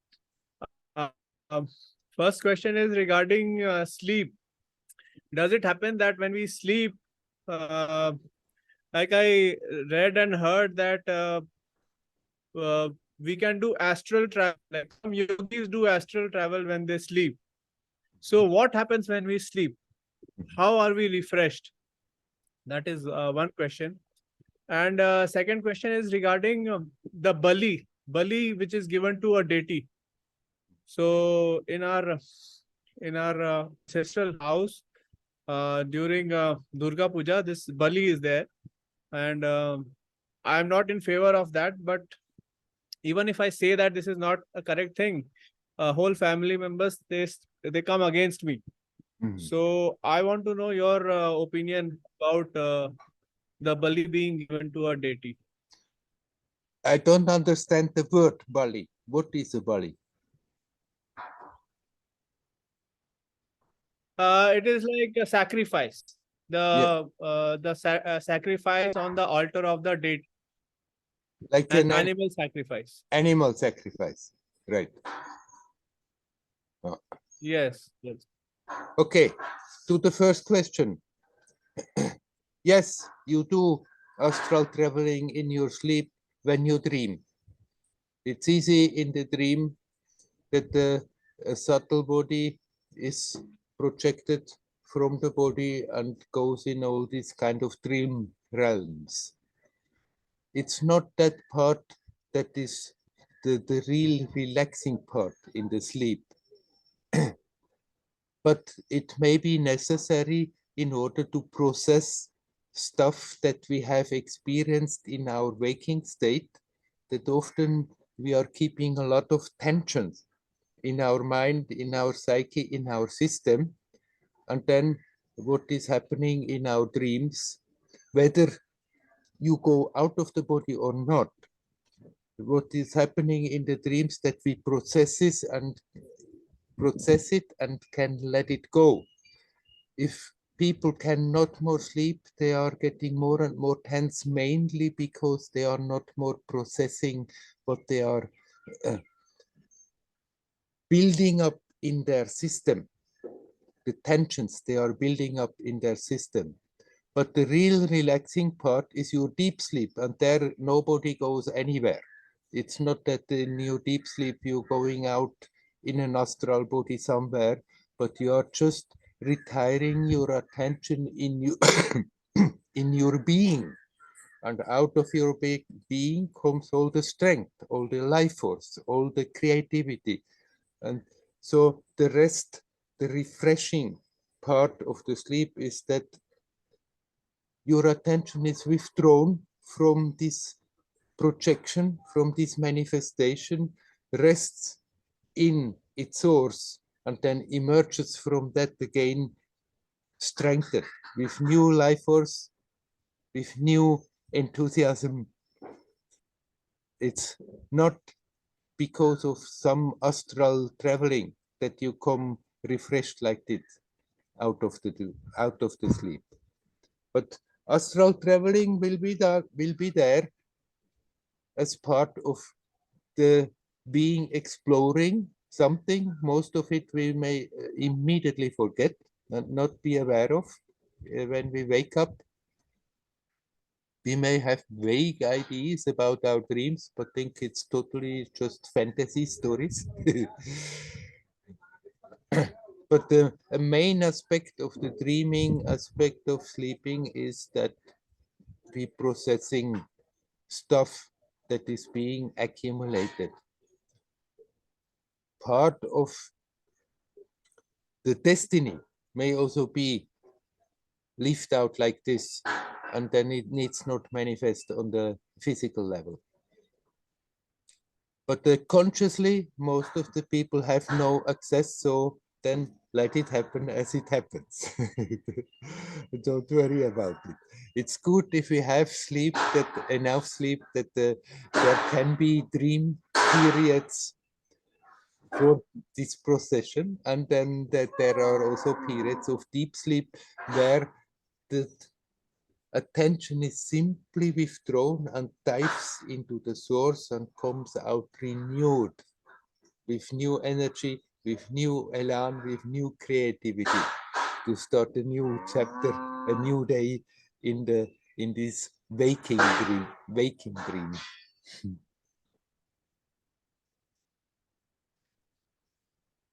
Uh, um, First question is regarding sleep. Does it happen that when we sleep, like I read and heard that we can do astral travel, like some yogis do astral travel when they sleep. So what happens when we sleep? How are we refreshed? That is one question. And second question is regarding the bali which is given to a deity. So in our ancestral house, during Durga Puja, this bali is there, and I am not in favor of that. But even if I say that this is not a correct thing, whole family members they come against me. So I want to know your opinion about the bali being given to a deity. I don't understand the word Bali. What is a Bali? It is like a sacrifice. The sacrifice on the altar of the deity. Like An an animal sacrifice. animal sacrifice, right? Oh. Yes. Okay, to the first question. Yes, you do astral traveling in your sleep when you dream. It's easy in the dream that the subtle body is projected from the body and goes in all these kind of dream realms. It's not that part that is the real relaxing part in the sleep. But it may be necessary in order to process stuff that we have experienced in our waking state, that often we are keeping a lot of tensions in our mind, in our psyche, in our system. And then what is happening in our dreams, whether you go out of the body or not, what is happening in the dreams that we process it and can let it go. If people cannot more sleep, they are getting more and more tense, mainly because they are not more processing what they are building up in their system, the tensions they are building up in their system. But the real relaxing part is your deep sleep, and there nobody goes anywhere. It's not that in your deep sleep you're going out in an astral body somewhere, but you are just retiring your attention in you in your being, and out of your being comes all the strength, all the life force, all the creativity. And so the rest, the refreshing part of the sleep is that your attention is withdrawn from this projection, from this manifestation, rests in its source, and then emerges from that again strengthened with new life force, with new enthusiasm. It's not because of some astral traveling that you come refreshed like this out of the sleep. But astral traveling will be there as part of the being exploring something. Most of it we may immediately forget and not be aware of when we wake up. We may have vague ideas about our dreams, but think it's totally just fantasy stories. But the main aspect of the dreaming aspect of sleeping is that we processing stuff that is being accumulated. Part of the destiny may also be lived out like this, and then it needs not manifest on the physical level. But consciously, most of the people have no access, so then let it happen as it happens. Don't worry about it. It's good if we have sleep, that enough sleep that there can be dream periods for this procession, and then that there are also periods of deep sleep where the attention is simply withdrawn and dives into the source and comes out renewed with new energy, with new elan, with new creativity to start a new chapter, a new day in this waking dream.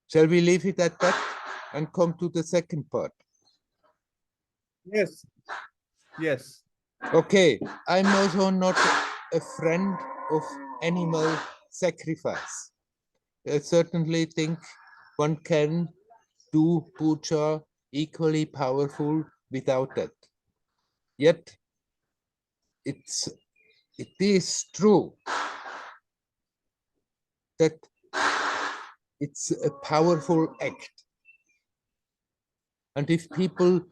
Shall we leave it at that and come to the second part? Yes. Yes. Okay, I'm also not a friend of animal sacrifice. I certainly think one can do puja equally powerful without that. Yet, it is true that it's a powerful act. And if people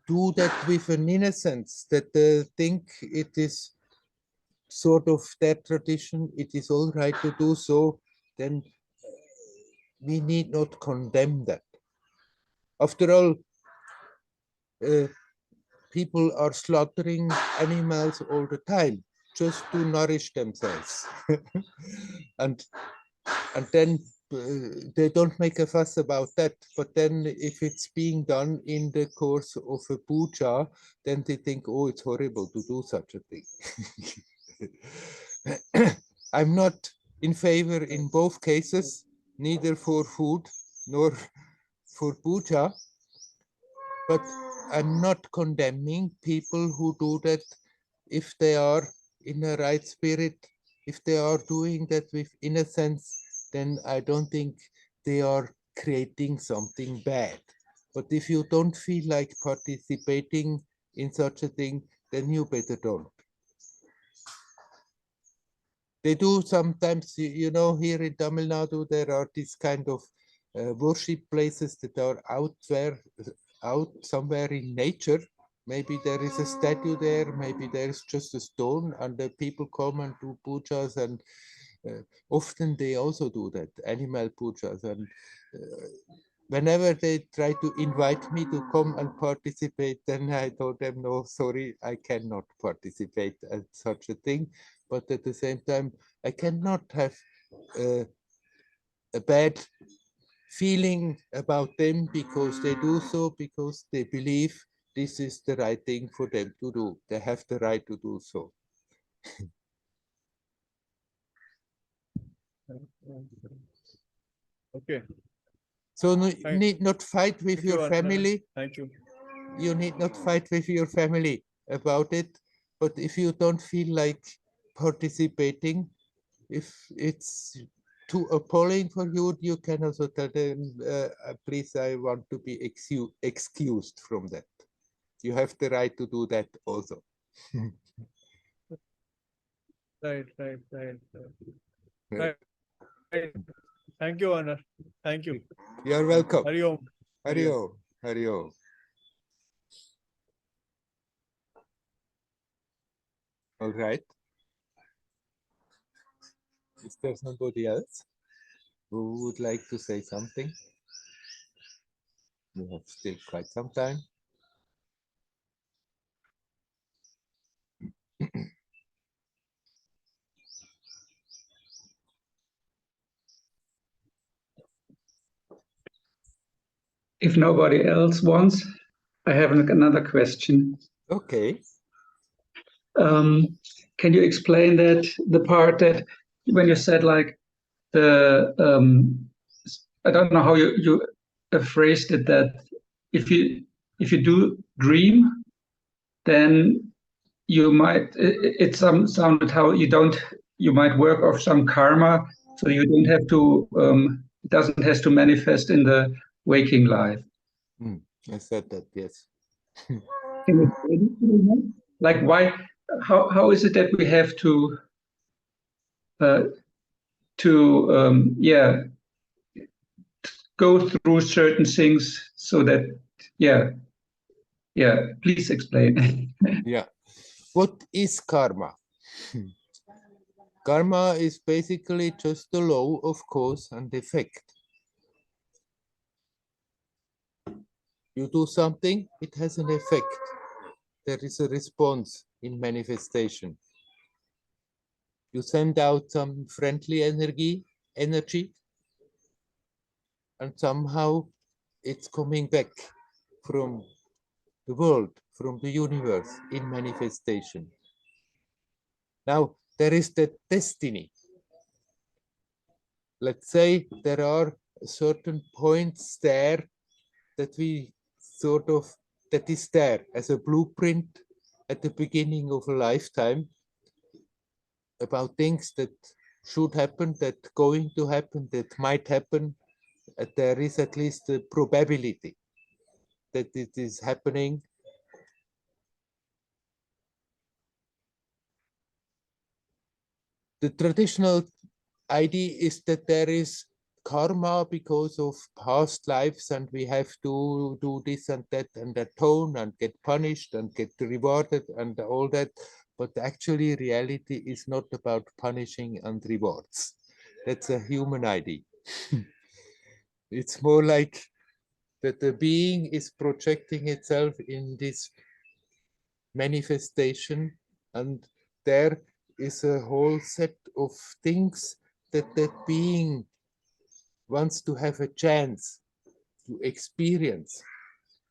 do that with an innocence, that they think it is sort of their tradition, it is all right to do so, then we need not condemn that. After all, people are slaughtering animals all the time just to nourish themselves. and then they don't make a fuss about that. But then if it's being done in the course of a puja, then they think, oh, it's horrible to do such a thing. I'm not in favor in both cases, neither for food nor for puja, but I'm not condemning people who do that if they are in a right spirit, if they are doing that with innocence, then I don't think they are creating something bad. But if you don't feel like participating in such a thing, then you better don't. They do sometimes, you know, here in Tamil Nadu, there are these kind of worship places that are out there, out somewhere in nature. Maybe there is a statue there, maybe there is just a stone, and the people come and do pujas, and often they also do that, animal pujas. And whenever they try to invite me to come and participate, then I told them, no, sorry, I cannot participate at such a thing. But at the same time, I cannot have a bad feeling about them because they do so, because they believe this is the right thing for them to do. They have the right to do so. Okay. So you need not fight with your family. Thank you. You need not fight with your family about it. But if you don't feel like participating, if it's too appalling for you, you can also tell them, please, I want to be excused from that. You have the right to do that also. Right. Thank you, Werner. Thank you. You're welcome. Hari Om. Hari Om. Hari Om. All right. Is there somebody else who would like to say something? We have still quite some time. If nobody else wants, I have another question. Okay. Can you explain that the part that when you said like the I don't know how you phrased it, that if you do dream, then you might sounded how you might work off some karma, so you don't have to it doesn't have to manifest in the waking life. I said that, yes. Can you explain it? Like why? How is it that we have to go through certain things so that please explain. Yeah. What is karma? Karma is basically just the law of cause and effect. You do something, it has an effect. There is a response in manifestation. You send out some friendly energy, and somehow it's coming back from the world, from the universe in manifestation. Now, there is the destiny. Let's say there are certain points there that we that is there as a blueprint at the beginning of a lifetime about things that should happen, that going to happen, that might happen. There is at least a probability that it is happening. The traditional idea is that there is karma because of past lives, and we have to do this and that and atone and get punished and get rewarded and all that. But actually, reality is not about punishing and rewards. That's a human idea. It's more like that the being is projecting itself in this manifestation, and there is a whole set of things that that being wants to have a chance to experience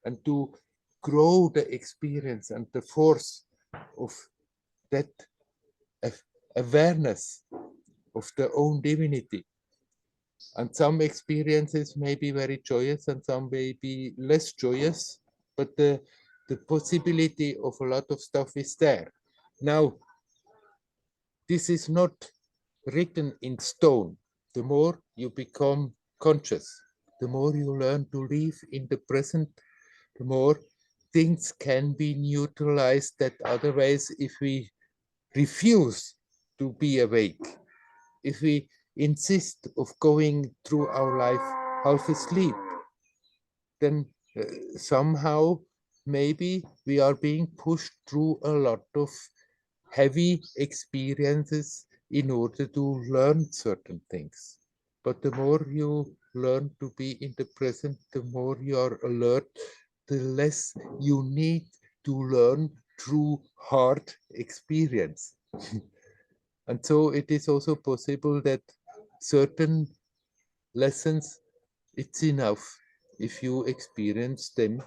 and to grow the experience and the force of that awareness of their own divinity. And some experiences may be very joyous and some may be less joyous, but the possibility of a lot of stuff is there. Now, this is not written in stone. The more you become conscious, the more you learn to live in the present, the more things can be neutralized that otherwise, if we refuse to be awake, if we insist of going through our life half asleep, then somehow maybe we are being pushed through a lot of heavy experiences in order to learn certain things. But the more you learn to be in the present, the more you are alert, the less you need to learn through hard experience. And so it is also possible that certain lessons, it's enough if you experience them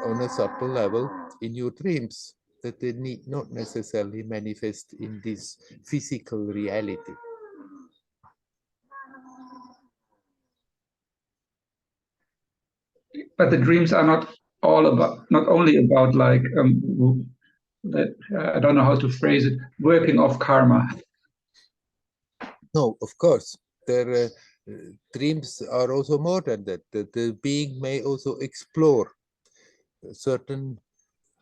on a subtle level in your dreams, that they need not necessarily manifest in this physical reality. But the dreams are not only about like that I don't know how to phrase it, working off karma. No, of course, their dreams are also more than that. The being may also explore certain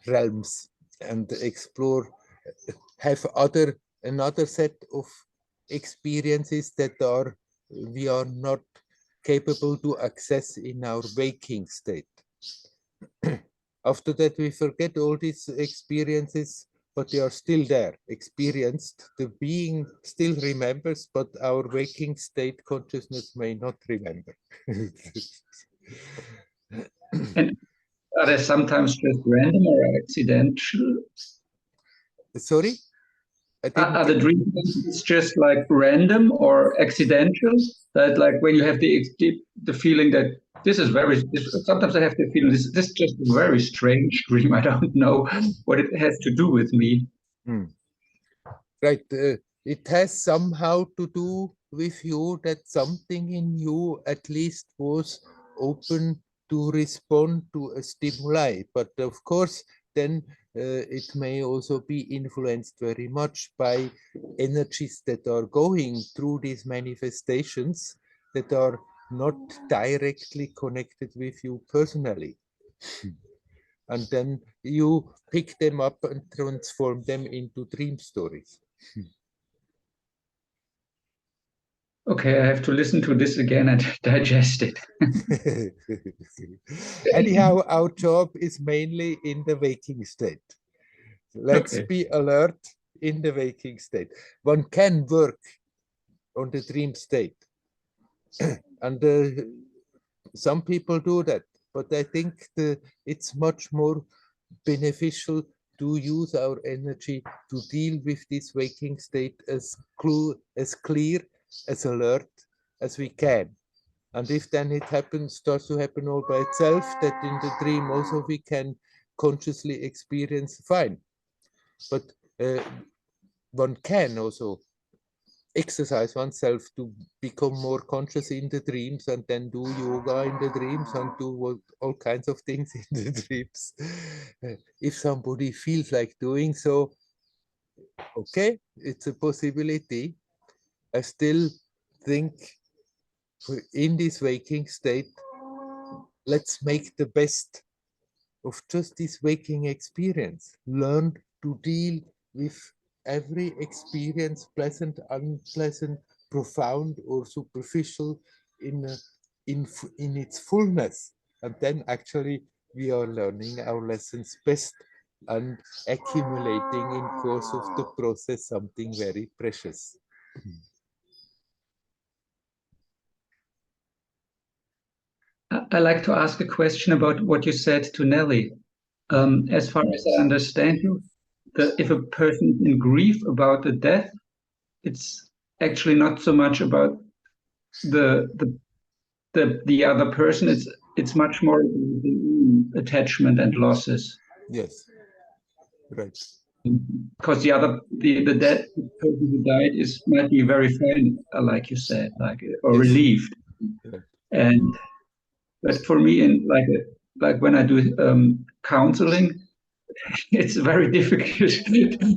realms and explore, have another set of experiences that we are not capable to access in our waking state. After that, we forget all these experiences, but they are still there, experienced. The being still remembers, but our waking state consciousness may not remember. And are they sometimes just random or accidental? Sorry? Are the dreams just like random or accidental? That like when you have the feeling that sometimes I have the feeling this is just a very strange dream. I don't know what it has to do with me. Right. It has somehow to do with you, that something in you at least was open to respond to a stimuli. But of course, then it may also be influenced very much by energies that are going through these manifestations that are not directly connected with you personally. And then you pick them up and transform them into dream stories. Okay, I have to listen to this again and digest it. Anyhow, our job is mainly in the waking state. Let's be alert in the waking state. One can work on the dream state. And some people do that. But I think it's much more beneficial to use our energy to deal with this waking state as clear, as alert as we can. And if then it starts to happen all by itself, that in the dream also we can consciously experience, fine. But one can also exercise oneself to become more conscious in the dreams, and then do yoga in the dreams and do all kinds of things in the dreams. If somebody feels like doing so, okay, it's a possibility. I still think in this waking state, let's make the best of just this waking experience. Learn to deal with every experience, pleasant, unpleasant, profound or superficial, in its fullness. And then actually we are learning our lessons best and accumulating in course of the process something very precious. I like to ask a question about what you said to Nelly. As far as I understand you, if a person is in grief about the death, it's actually not so much about the other person. It's much more the attachment and losses. Yes, right. because the dead person who died might be very fine, like you said, or Yes. relieved. Yeah. But for me, like when I do counseling, it's very difficult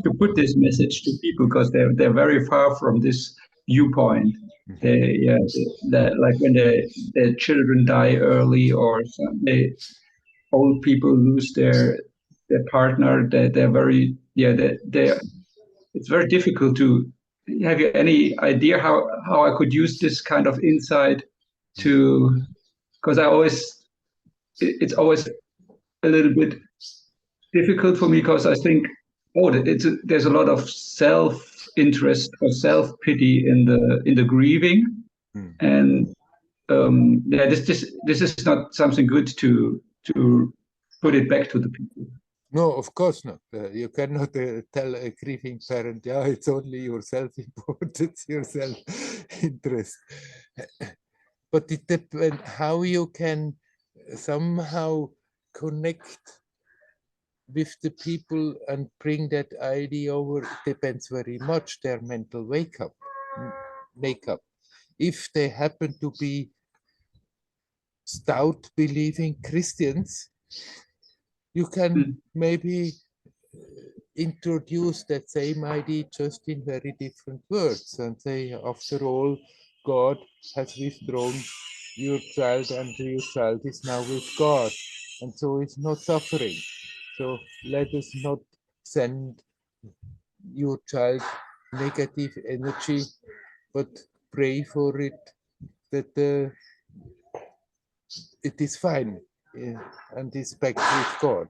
to put this message to people because they're very far from this viewpoint. Like when their children die early, or old people lose their partner. They're very it's very difficult to. Have you any idea how I could use this kind of insight to? Because it's always a little bit difficult for me because I think, there's a lot of self-interest or self-pity in the grieving, and this is not something good to put it back to the people. No, of course not. You cannot tell a grieving parent, yeah, it's only your self-importance, your self-interest. But it depends how you can somehow connect with the people and bring that idea over. It depends very much their mental makeup. If they happen to be stout believing Christians, you can maybe introduce that same idea just in very different words and say, after all, God has withdrawn your child and your child is now with God, and so it's not suffering. So let us not send your child negative energy, but pray for it that it is fine and is back with God.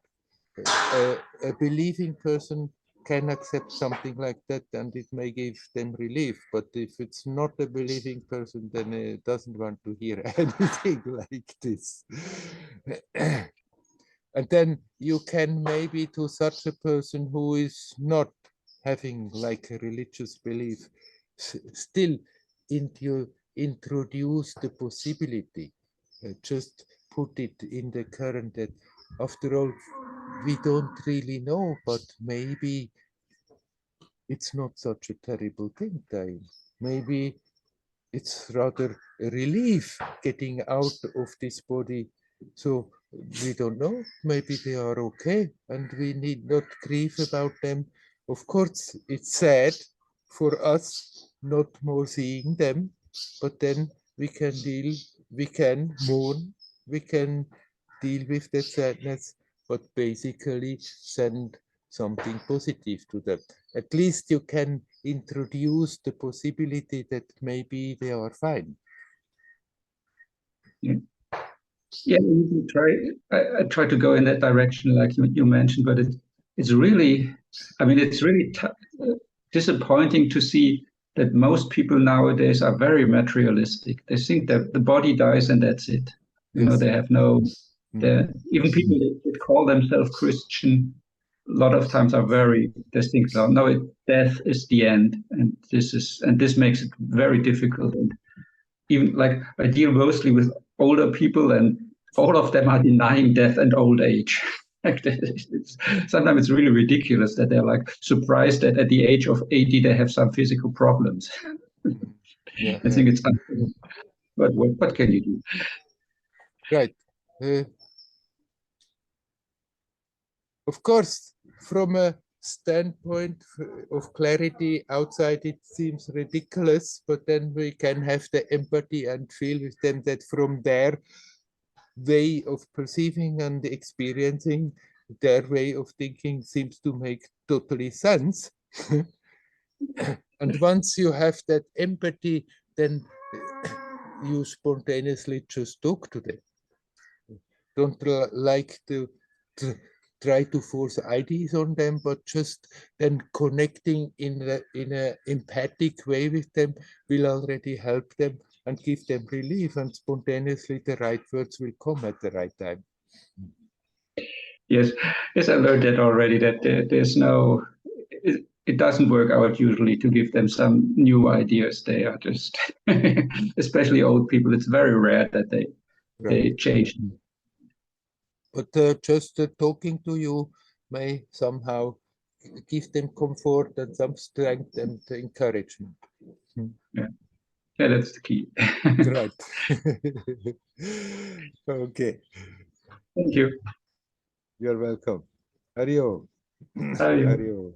A believing person can accept something like that and it may give them relief, but if it's not a believing person, then it doesn't want to hear anything like this. And then you can maybe to such a person who is not having like a religious belief, still introduce the possibility, just put it in the current that after all, we don't really know, but maybe it's not such a terrible thing dying. Maybe it's rather a relief getting out of this body. So we don't know, maybe they are okay and we need not grieve about them. Of course, it's sad for us not more seeing them, but then we can mourn, we can deal with that sadness, but basically send something positive to them. At least you can introduce the possibility that maybe they are fine. Yeah, I try to go in that direction, like you mentioned, but it's really, I mean, it's really disappointing to see that most people nowadays are very materialistic. They think that the body dies and that's it. You know, they have no. Even people that call themselves Christian, a lot of times are they think, no, death is the end, and this makes it very difficult. And even like I deal mostly with older people, and all of them are denying death and old age. Sometimes it's really ridiculous that they're like surprised that at the age of 80 they have some physical problems. I think it's unfair. But what can you do? Right. Of course, from a standpoint of clarity outside, it seems ridiculous, but then we can have the empathy and feel with them that from their way of perceiving and experiencing, their way of thinking seems to make totally sense. And once you have that empathy, then you spontaneously just talk to them. Don't like to try to force ideas on them, but just then connecting in a empathic way with them will already help them and give them relief, and spontaneously the right words will come at the right time. Yes, I learned that already, that there's no, it doesn't work out usually to give them some new ideas. They are just, especially old people, it's very rare that they change. But just talking to you may somehow give them comfort and some strength and encouragement. Yeah, that's the key. Right. Okay. Thank you. You're welcome. Hario. Hario. Hario.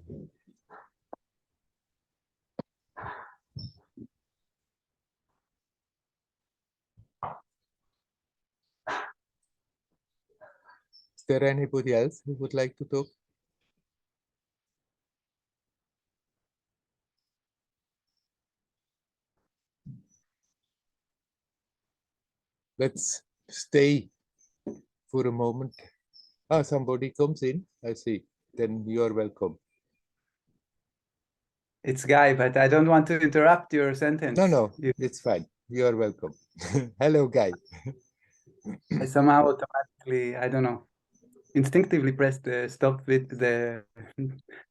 Is there anybody else who would like to talk? Let's stay for a moment. Ah, somebody comes in. I see. Then you are welcome. It's Guy, but I don't want to interrupt your sentence. No, it's fine. You are welcome. Hello, Guy. I somehow automatically, I don't know, instinctively pressed the stop with the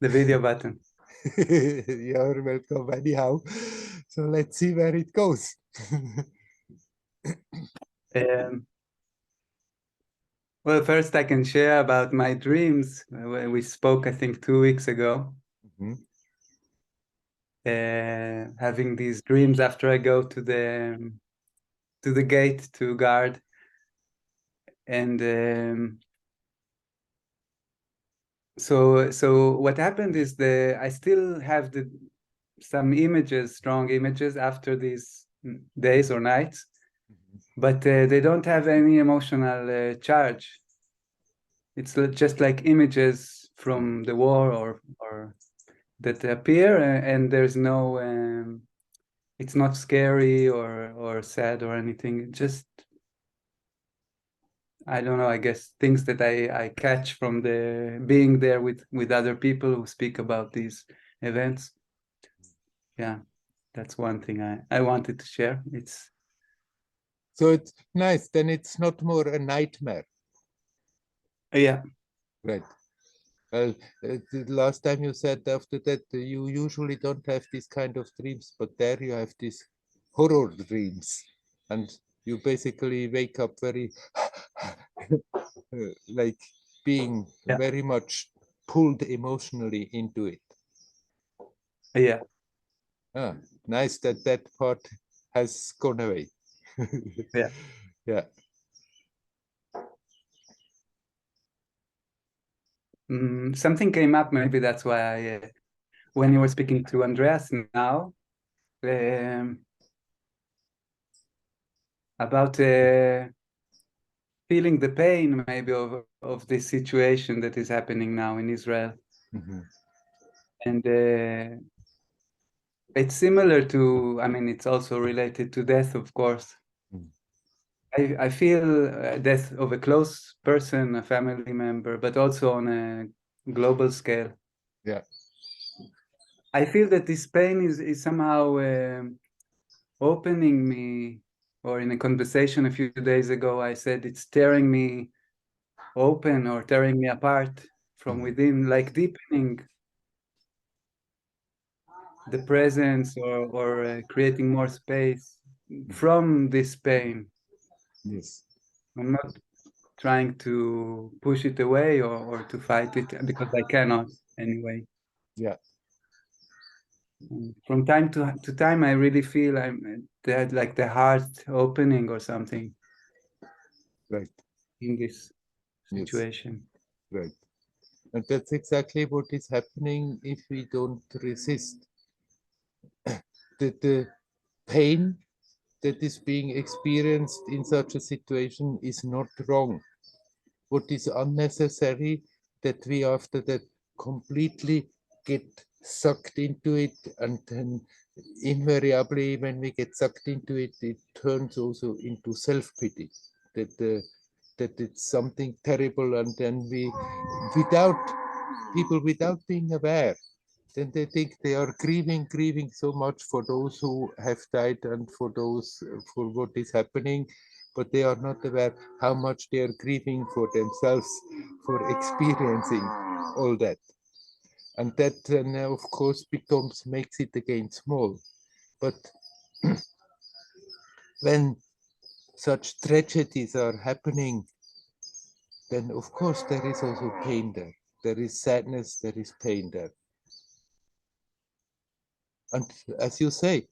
video button. You are welcome anyhow. So let's see where it goes. Well, first I can share about my dreams. We spoke, I think, 2 weeks ago. Mhm. Having these dreams after I go to the gate to guard, and so what happened is I still have some images, strong images after these days or nights, but they don't have any emotional charge. It's just like images from the war or that appear, and there's no it's not scary or sad or anything. Just, I don't know, I guess things that I catch from being there with other people who speak about these events. Yeah, that's one thing I wanted to share. So it's nice. Then it's not more a nightmare. Yeah. Right. Well, the last time you said after that you usually don't have this kind of dreams, but there you have these horror dreams, and you basically wake up very like being very much pulled emotionally into it. Yeah. Ah, nice that that part has gone away. Yeah. Yeah. Something came up, maybe that's why when you were speaking to Andreas now, about feeling the pain maybe of this situation that is happening now in Israel. Mm-hmm. And it's similar to, I mean, it's also related to death, of course. Mm. I feel death of a close person, a family member, but also on a global scale. Yeah. I feel that this pain is somehow opening me, or in a conversation a few days ago, I said it's tearing me open or tearing me apart from within, like deepening the presence or creating more space from this pain. Yes. I'm not trying to push it away or to fight it, because I cannot anyway. Yeah. From time to time, I really feel like the heart opening or something. Right. In this Yes. situation. Right. And that's exactly what is happening if we don't resist. The pain that is being experienced in such a situation is not wrong. What is unnecessary that we after that completely get sucked into it, and then invariably when we get sucked into it, it turns also into self-pity, that it's something terrible, and then people without being aware, then they think they are grieving so much for those who have died and for those for what is happening, but they are not aware how much they are grieving for themselves for experiencing all that. And that then of course makes it again small. But when such tragedies are happening, then of course there is also pain there. there is sadness, there is pain there. And as you say,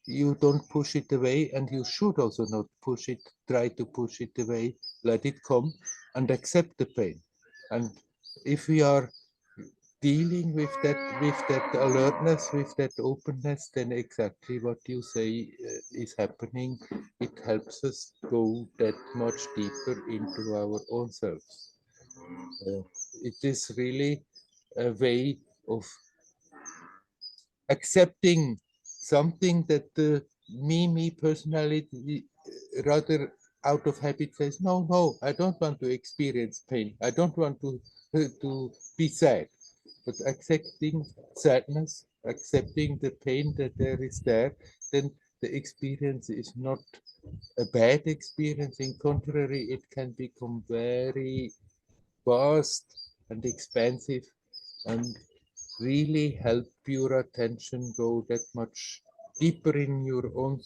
you don't push it away, and you should also not push it, try to push it away, let it come and accept the pain. And if we are dealing with that alertness, with that openness, then exactly what you say is happening. It helps us go that much deeper into our own selves. It is really a way of accepting something that the me personality rather out of habit says, no, I don't want to experience pain. I don't want to be sad. But accepting sadness, accepting the pain that there is there, then the experience is not a bad experience. In contrary, it can become very vast and expansive and really help your attention go that much deeper in your own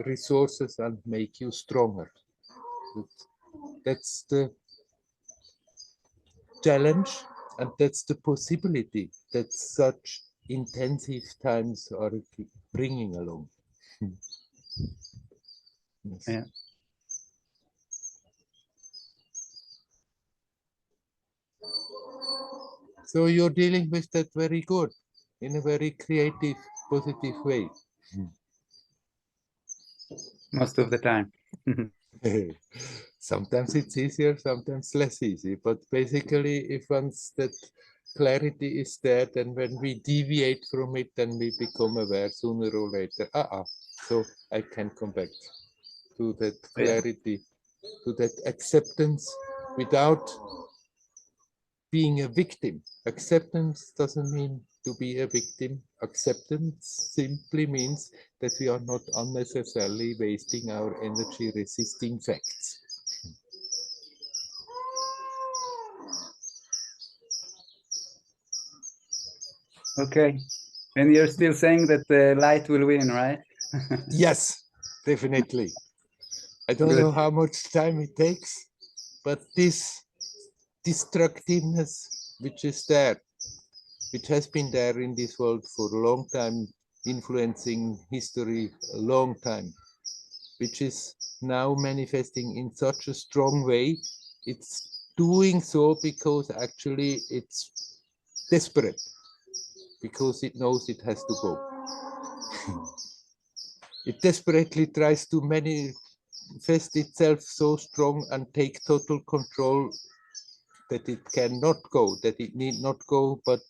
resources and make you stronger. That's the challenge, and that's the possibility that such intensive times are bringing along. Yes. Yeah. So you're dealing with that very good, in a very creative, positive way. Most of the time. Sometimes it's easier, sometimes less easy. But basically, if once that clarity is there, then when we deviate from it, then we become aware sooner or later. So I can come back to that clarity, to that acceptance without being a victim. Acceptance doesn't mean to be a victim. Acceptance simply means that we are not unnecessarily wasting our energy resisting facts. Okay. And you're still saying that the light will win, right? Yes, definitely. I don't Good. know how much time it takes, but this destructiveness which is there, which has been there in this world for a long time, influencing history a long time, which is now manifesting in such a strong way, it's doing so because actually it's desperate, because it knows it has to go. It desperately tries to manifest itself so strong and take total control that it cannot go, that it need not go, but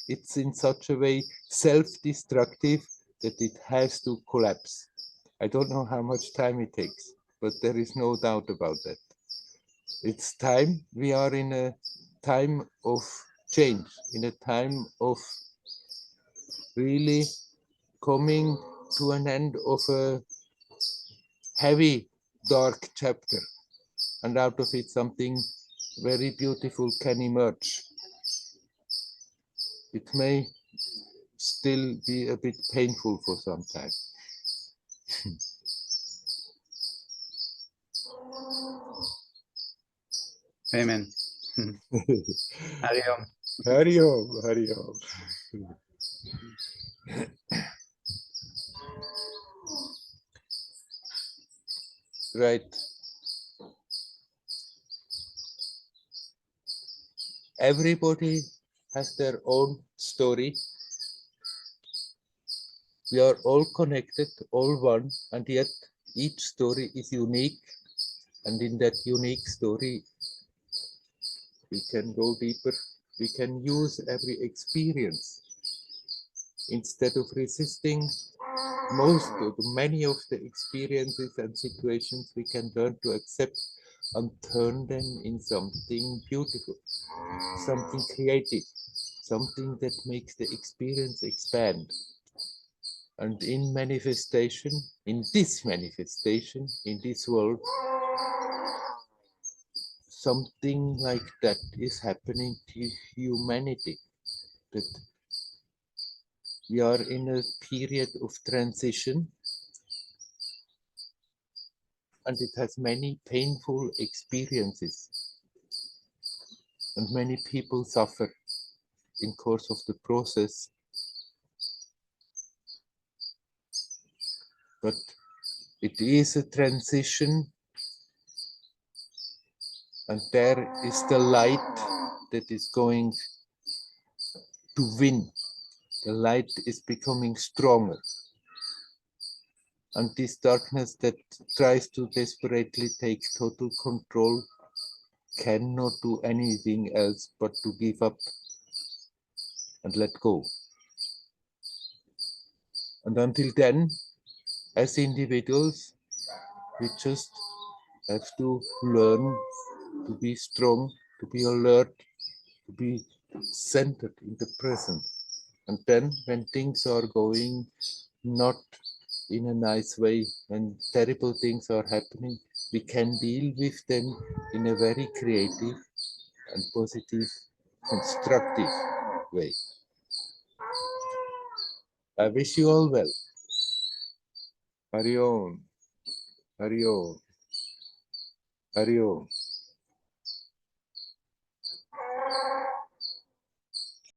it's in such a way self-destructive that it has to collapse. I don't know how much time it takes, but there is no doubt about that. It's time. We are in a time of change, in a time of really coming to an end of a heavy, dark chapter, and out of it something very beautiful can emerge. It may still be a bit painful for some time. Amen. Hari Om. Hari Om, Hari Om. Right. Everybody has their own story. We are all connected, all one, and yet each story is unique. And in that unique story, we can go deeper. We can use every experience. Instead of resisting many of the experiences and situations, we can learn to accept and turn them in something beautiful, something creative, something that makes the experience expand. And in manifestation, in this world, something like that is happening to humanity. That we are in a period of transition, and it has many painful experiences, and many people suffer in course of the process. But it is a transition, and there is the light that is going to win. The light is becoming stronger. And this darkness that tries to desperately take total control cannot do anything else but to give up and let go. And until then, as individuals, we just have to learn to be strong, to be alert, to be centered in the present. And then when things are going not in a nice way, when terrible things are happening, we can deal with them in a very creative and positive, constructive way. I wish you all well. Hari Om. Hari Om. Hari Om.